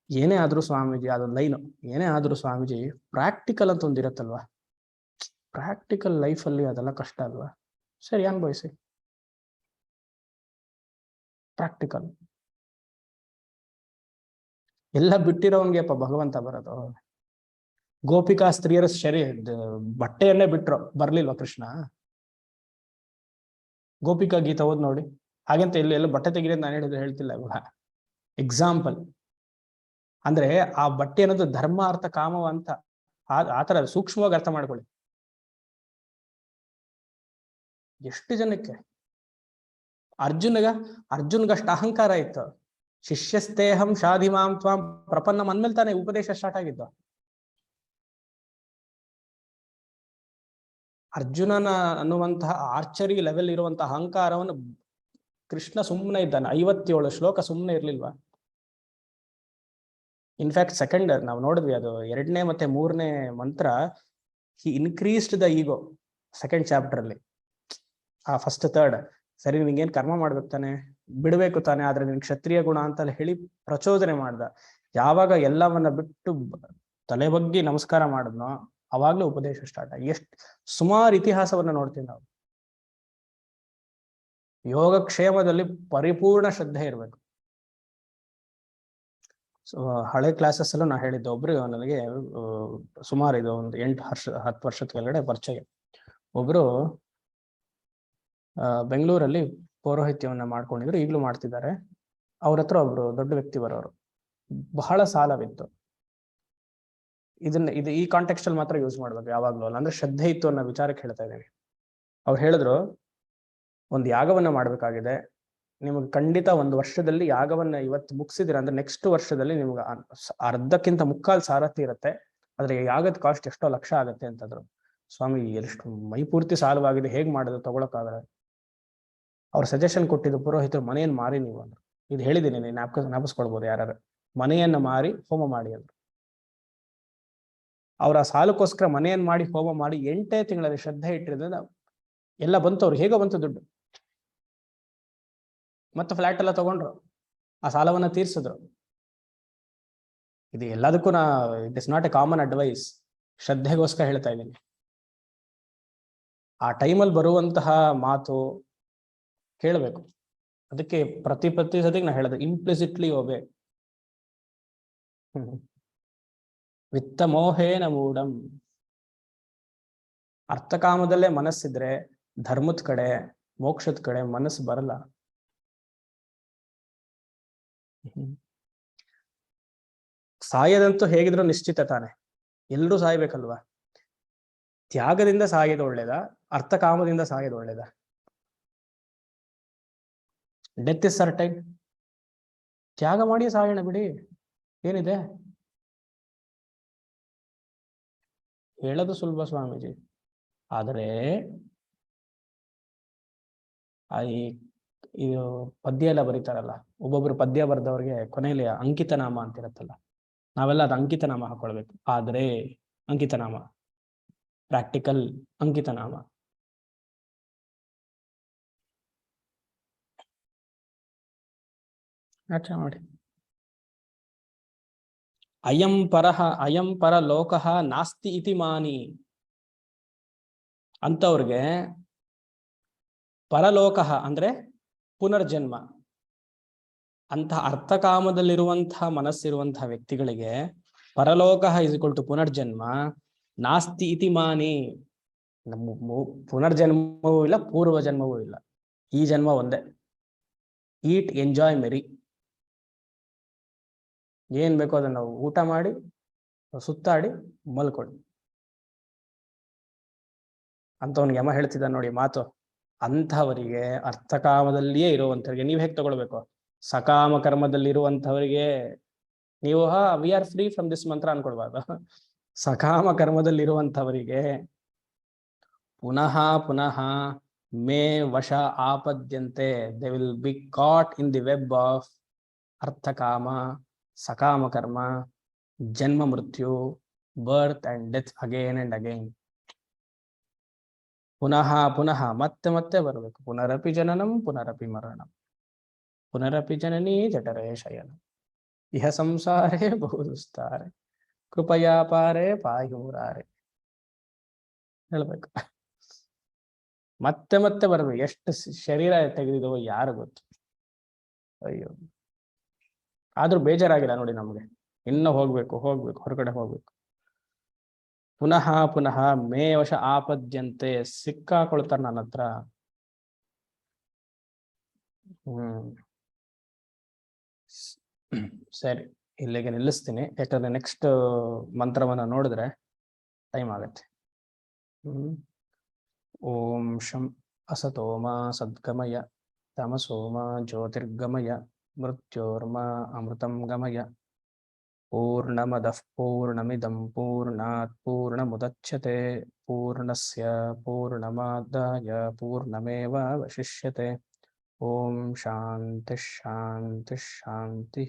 ಏನೇ ಆದ್ರೂ ಸ್ವಾಮೀಜಿ, ಅದೊಂದು ಲೈನು, ಏನೇ ಆದ್ರೂ ಸ್ವಾಮೀಜಿ ಪ್ರಾಕ್ಟಿಕಲ್ ಅಂತ ಒಂದಿರತ್ತಲ್ವಾ, ಪ್ರಾಕ್ಟಿಕಲ್ ಲೈಫಲ್ಲಿ ಅದೆಲ್ಲ ಕಷ್ಟ ಅಲ್ವಾ? ಸರಿ, ಅನ್ಭವಿಸಿ. ಪ್ರಾಕ್ಟಿಕಲ್ ಎಲ್ಲ ಬಿಟ್ಟಿರೋನ್ಗೆಪ್ಪ ಭಗವಂತ ಬರೋದು. ಗೋಪಿಕಾ ಸ್ತ್ರೀಯರ ಬಟ್ಟೆಯನ್ನೇ ಬಿಟ್ರು, ಬರ್ಲಿಲ್ವಾ ಕೃಷ್ಣ? ಗೋಪಿಕಾ ಗೀತ ಓದ್ ನೋಡಿ. ಹಾಗಂತ ಎಲ್ಲ ಬಟ್ಟೆ ತೆಗೀರಿ ಅಂತ ನಾನು ಹೇಳ್ತಿಲ್ಲ, ಎಕ್ಸಾಂಪಲ್. ಅಂದ್ರೆ ಆ ಬಟ್ಟೆ ಅನ್ನೋದು ಧರ್ಮ ಅರ್ಥ ಕಾಮವ ಅಂತ, ಆತರ ಸೂಕ್ಷ್ಮವಾಗಿ ಅರ್ಥ ಮಾಡ್ಕೊಳ್ಳಿ. ಎಷ್ಟು ಜನಕ್ಕೆ ಅರ್ಜುನ್ಗಷ್ಟು ಅಹಂಕಾರ ಇತ್ತು. ಶಿಷ್ಯಸ್ತೇಹಂ ಶಾಧಿಮಾಂ ತ್ವಾಂ ಪ್ರಪನ್ನಂ ಅಂದ್ಮೇಲೆ ತಾನೇ ಉಪದೇಶ ಸ್ಟಾರ್ಟ್ ಆಗಿದ್ದು. ಅರ್ಜುನನ ಅನ್ನುವಂತಹ ಆರ್ಚರಿ ಲೆವೆಲ್ ಇರುವಂತಹ ಅಹಂಕಾರವನ್ನು ಕೃಷ್ಣ ಸುಮ್ಮನೆ ಇದ್ದಾನೆ. 57 ಶ್ಲೋಕ ಸುಮ್ಮನೆ ಇರ್ಲಿಲ್ವಾ? ಇನ್ಫ್ಯಾಕ್ಟ್ ಸೆಕೆಂಡ್ ನಾವು ನೋಡಿದ್ವಿ, ಅದು 2ನೇ ಮತ್ತೆ 3ನೇ ಮಂತ್ರ, he increased the ego second chapter ಅಲ್ಲಿ. ಆ ಫಸ್ಟ್ ಥರ್ಡ್ ಸರಿ, ನಿಂಗೇನ್ ಕರ್ಮ ಮಾಡ್ಬೇಕು ತಾನೆ, ಬಿಡ್ಬೇಕು ತಾನೆ, ಆದ್ರೆ ನಿನ್ ಕ್ಷತ್ರಿಯ ಗುಣ ಅಂತ ಹೇಳಿ ಪ್ರಚೋದನೆ ಮಾಡ್ದ. ಯಾವಾಗ ಎಲ್ಲವನ್ನ ಬಿಟ್ಟು ತಲೆ ಬಗ್ಗಿ ನಮಸ್ಕಾರ ಮಾಡಿದ್ನೋ ಅವಾಗ್ಲೂ ಉಪದೇಶ ಸ್ಟಾರ್ಟ್ ಆಗಿ. ಸುಮಾರು ಇತಿಹಾಸವನ್ನ ನೋಡ್ತೀವಿ ನಾವು. ಯೋಗಕ್ಷೇಮದಲ್ಲಿ ಪರಿಪೂರ್ಣ ಶ್ರದ್ಧೆ ಇರಬೇಕು. ಹಳೆ ಕ್ಲಾಸಸ್ ಅಲ್ಲೂ ನಾ ಹೇಳಿದ್ದೆ, ಒಬ್ರು ನನಗೆ ಸುಮಾರು ಇದು ಒಂದು 8-10 ವರ್ಷದ ಕೆಳಗಡೆ ಪರಿಚಯ. ಒಬ್ರು ಬೆಂಗಳೂರಲ್ಲಿ ಪೌರೋಹಿತ್ಯವನ್ನ ಮಾಡ್ಕೊಂಡಿದ್ರು, ಈಗಲೂ ಮಾಡ್ತಿದ್ದಾರೆ. ಅವ್ರ ಹತ್ರ ಒಬ್ರು ದೊಡ್ಡ ವ್ಯಕ್ತಿ ಬರೋರು, ಬಹಳ ಸಾಲವಿತ್ತು. ಈ ಕಾಂಟೆಕ್ಸ್ಟ್ ಅಲ್ಲಿ ಮಾತ್ರ ಯೂಸ್ ಮಾಡ್ಬೇಕು ಯಾವಾಗ್ಲೂ ಅಲ್ಲ, ಅಂದ್ರೆ ಶ್ರದ್ಧೆ ಇತ್ತು ಅನ್ನೋ ವಿಚಾರಕ್ಕೆ ಹೇಳ್ತಾ ಇದ್ದೇನೆ. ಅವ್ರು ಹೇಳಿದ್ರು, ಒಂದು ಯಾಗವನ್ನ ಮಾಡ್ಬೇಕಾಗಿದೆ, ನಿಮಗೆ ಖಂಡಿತ 1 ವರ್ಷದಲ್ಲಿ ಯಾಗವನ್ನ ಇವತ್ತು ಮುಗಿಸಿದಿರ ಅಂದ್ರೆ ನೆಕ್ಸ್ಟ್ ವರ್ಷದಲ್ಲಿ ನಿಮ್ಗೆ ಅರ್ಧಕ್ಕಿಂತ ಮುಕ್ಕಾಲು ಸಾರಥಿ ಇರುತ್ತೆ, ಆದ್ರೆ ಯಾಗದ ಕಾಸ್ಟ್ ಎಷ್ಟೋ ಲಕ್ಷ ಆಗತ್ತೆ ಅಂತಂದ್ರು. ಸ್ವಾಮಿ, ಎಷ್ಟು ಮೈ ಪೂರ್ತಿ ಸಾಲವಾಗಿದೆ, ಹೇಗ್ ಮಾಡೋದು, ತಗೊಳಕ್ಕಾಗಲ್ಲ. ಅವ್ರ ಸಜೆಷನ್ ಕೊಟ್ಟಿದ್ದು ಪುರೋಹಿತರು, ಮನೆಯನ್ನು ಮಾರಿ ನೀವು ಅಂದ್ರು. ಇದು ಹೇಳಿದ್ದೀನಿ, ನೀನು ಜ್ಞಾಪಿಸ್ಕೊಳ್ಬೋದು ಯಾರು, ಮನೆಯನ್ನ ಮಾರಿ ಹೋಮ ಮಾಡಿ ಅಂದ್ರು. ಅವ್ರ ಆ ಸಾಲಕ್ಕೋಸ್ಕರ ಮನೆಯನ್ನ ಮಾಡಿ ಹೋಮ ಮಾಡಿ 8 ತಿಂಗಳಲ್ಲಿ ಶ್ರದ್ಧೆ ಇಟ್ಟಿರೋದ್ರಿಂದ ಎಲ್ಲ ಬಂತು, ಅವ್ರು ಹೇಗೋ ಬಂತು ದುಡ್ಡು. ಮತ್ತೆ ಫ್ಲಾಟ್ ಎಲ್ಲ ತಗೊಂಡ್ರು, ಆ ಸಾಲವನ್ನ ತೀರ್ಸಿದ್ರು. ಇದು ಎಲ್ಲದಕ್ಕೂ it is not a common advice, ಶ್ರದ್ಧೆಗೋಸ್ಕರ ಹೇಳ್ತಾ ಇದ್ದೀನಿ. ಆ ಟೈಮಲ್ಲಿ ಬರುವಂತಹ ಮಾತು ಕೇಳಬೇಕು. ಅದಕ್ಕೆ ಪ್ರತಿ ಸತಿಗೆ ನಾ ಹೇಳಿದೆ, ಇಂಪ್ಲಿಸಿಟ್ಲಿ ಒಬೆ. ವಿತ್ತ ಮೋಹೇನ ಮೂಢಂ. ಅರ್ಥಕಾಮದಲ್ಲೇ ಮನಸ್ಸಿದ್ರೆ ಧರ್ಮದ ಕಡೆ, ಮೋಕ್ಷದ ಕಡೆ ಮನಸ್ಸು ಬರಲ್ಲ. ಸಾಯದಂತೂ ಹೇಗಿದ್ರು ನಿಶ್ಚಿತ ತಾನೆ, ಎಲ್ಲರೂ ಸಾಯ್ಬೇಕಲ್ವಾ? ತ್ಯಾಗದಿಂದ ಸಾಯೋದು ಒಳ್ಳೇದ, ಅರ್ಥಕಾಮದಿಂದ ಸಾಯೋದು ಒಳ್ಳೇದ? Death is certain. ತ್ಯಾಗ ಮಾಡಿ ಸಾಯೋಣ ಬಿಡಿ, ಏನಿದೆ? ಹೇಳೋದು ಸುಲಭ ಸ್ವಾಮೀಜಿ, ಆದರೆ ಇದು ಪದ್ಯ ಎಲ್ಲ ಬರೀತಾರಲ್ಲ, ಒಬ್ಬೊಬ್ರು ಪದ್ಯ ಬರೆದವ್ರಿಗೆ ಕೊನೆಯಲ್ಲಿ ಅಂಕಿತ ನಾಮ ಅಂತಿರತ್ತಲ್ಲ, ನಾವೆಲ್ಲ ಅದು ಅಂಕಿತ ನಾಮ ಹಾಕೊಳ್ಬೇಕು. ಆದರೆ ಅಂಕಿತ ನಾಮ, ಪ್ರಾಕ್ಟಿಕಲ್ ಅಂಕಿತ ನಾಮ. ಆಚೆ ಮಾಡಿ. ಅಯಂ ಪರ ಲೋಕಃ ನಾಸ್ತಿ ಇತಿ ಮಾನಿ ಅಂತವ್ರಿಗೆ ಪರಲೋಕಃ ಅಂದ್ರೆ ಪುನರ್ಜನ್ಮ ಅಂತಹ ಅರ್ಥಕಾಮದಲ್ಲಿರುವಂತಹ ಮನಸ್ಸಿರುವಂತಹ ವ್ಯಕ್ತಿಗಳಿಗೆ ಪರಲೋಕಃ ಇಸ್ ಈಕ್ವಲ್ ಟು ಪುನರ್ಜನ್ಮ, ನಾಸ್ತಿ ಇತಿ ಮಾನಿ. ನಮ್ಮ ಪುನರ್ಜನ್ಮವೂ ಇಲ್ಲ, ಪೂರ್ವ ಜನ್ಮವೂ ಇಲ್ಲ, ಈ ಜನ್ಮ ಒಂದೇ. ಈಟ್, ಎಂಜಾಯ್, ಮೆರಿ. ಏನ್ ಬೇಕೋ ಅದನ್ನ ನಾವು ಊಟ ಮಾಡಿ, ಸುತ್ತಾಡಿ, ಮಲ್ಕೊಳ್ಳಿ ಅಂತವನ್ಗೆ ಯಮ ಹೇಳ್ತಿದ್ದ ನೋಡಿ ಮಾತು. ಅಂಥವರಿಗೆ ಅರ್ಥಕಾಮದಲ್ಲಿಯೇ ಇರುವಂಥವ್ರಿಗೆ ನೀವು ಹೇಗೆ ತಗೊಳ್ಬೇಕು? ಸಕಾಮ ಕರ್ಮದಲ್ಲಿರುವಂಥವರಿಗೆ ನೀವು we are free from this mantra ಅನ್ಕೊಳ್ಬಾರ್ದು. ಸಕಾಮ ಕರ್ಮದಲ್ಲಿರುವಂಥವರಿಗೆ ಪುನಃ ಪುನಃ ಮೇ ವಶ ಆಪದ್ಯಂತೆ, they will be caught in the web of arthakama, ಸಕಾಮ ಕರ್ಮ, ಜನ್ಮ ಮೃತ್ಯು, birth and death again and again. ಪುನಃ ಪುನಃ ಮತ್ತೆ ಮತ್ತೆ ಬರಬೇಕು. ಪುನರಪಿ ಜನನಂ ಪುನರಪಿ ಮರಣಂ ಪುನರಪಿ ಜನನೀ ಜಠರೇ ಶಯನಂ ಇಹ ಸಂಸಾರೇ ಬಹುದುಸ್ತಾರೆ ಕೃಪಯಾ ಪಾರೇ ಪಾಹಿ ಮುರಾರೇ ಹೇಳ್ಬೇಕು. ಮತ್ತೆ ಮತ್ತೆ ಬರಬೇಕು. ಎಷ್ಟು ಶರೀರ ತೆಗೆದಿದೋ ಯಾರು ಗೊತ್ತು. ಅಯ್ಯೋ, ಆದ್ರೂ ಬೇಜಾರಾಗಿಲ್ಲ ನೋಡಿ ನಮ್ಗೆ. ಇನ್ನು ಹೋಗ್ಬೇಕು ಹೊರಗಡೆ ಹೋಗ್ಬೇಕು. ಪುನಃ ಪುನಃ ಮೇ ವಶ ಆಪದ್ಯಂತೆ, ಸಿಕ್ಕಾಕೊಳ್ತಾರೆ ನನ್ನ ಹತ್ರ. ಸರಿ, ಇಲ್ಲಿಗೆ ನಿಲ್ಲಿಸ್ತೀನಿ. ಯಾಕಂದ್ರೆ ನೆಕ್ಸ್ಟ್ ಮಂತ್ರವನ್ನ ನೋಡಿದ್ರೆ ಟೈಮ್ ಆಗತ್ತೆ. ಓಂ ಶಂ ಅಸತೋಮ ಸದ್ಗಮಯ ತಮಸೋಮ ಜ್ಯೋತಿರ್ಗಮಯ ಮೃತ್ಯೋರ್ಮ ಅಮೃತಂ ಗಮಯ. ಪೂರ್ಣಮದಃ ಪೂರ್ಣಮಿದಂ ಪೂರ್ಣಾತ್ ಪೂರ್ಣಮುದಚ್ಯತೆ ಪೂರ್ಣಸ್ಯ ಪೂರ್ಣಮಾದಾಯ ಪೂರ್ಣಮೇವಾವಶಿಷ್ಯತೆ. ಓಂ ಶಾಂತಿ ಶಾಂತಿ ಶಾಂತಿ.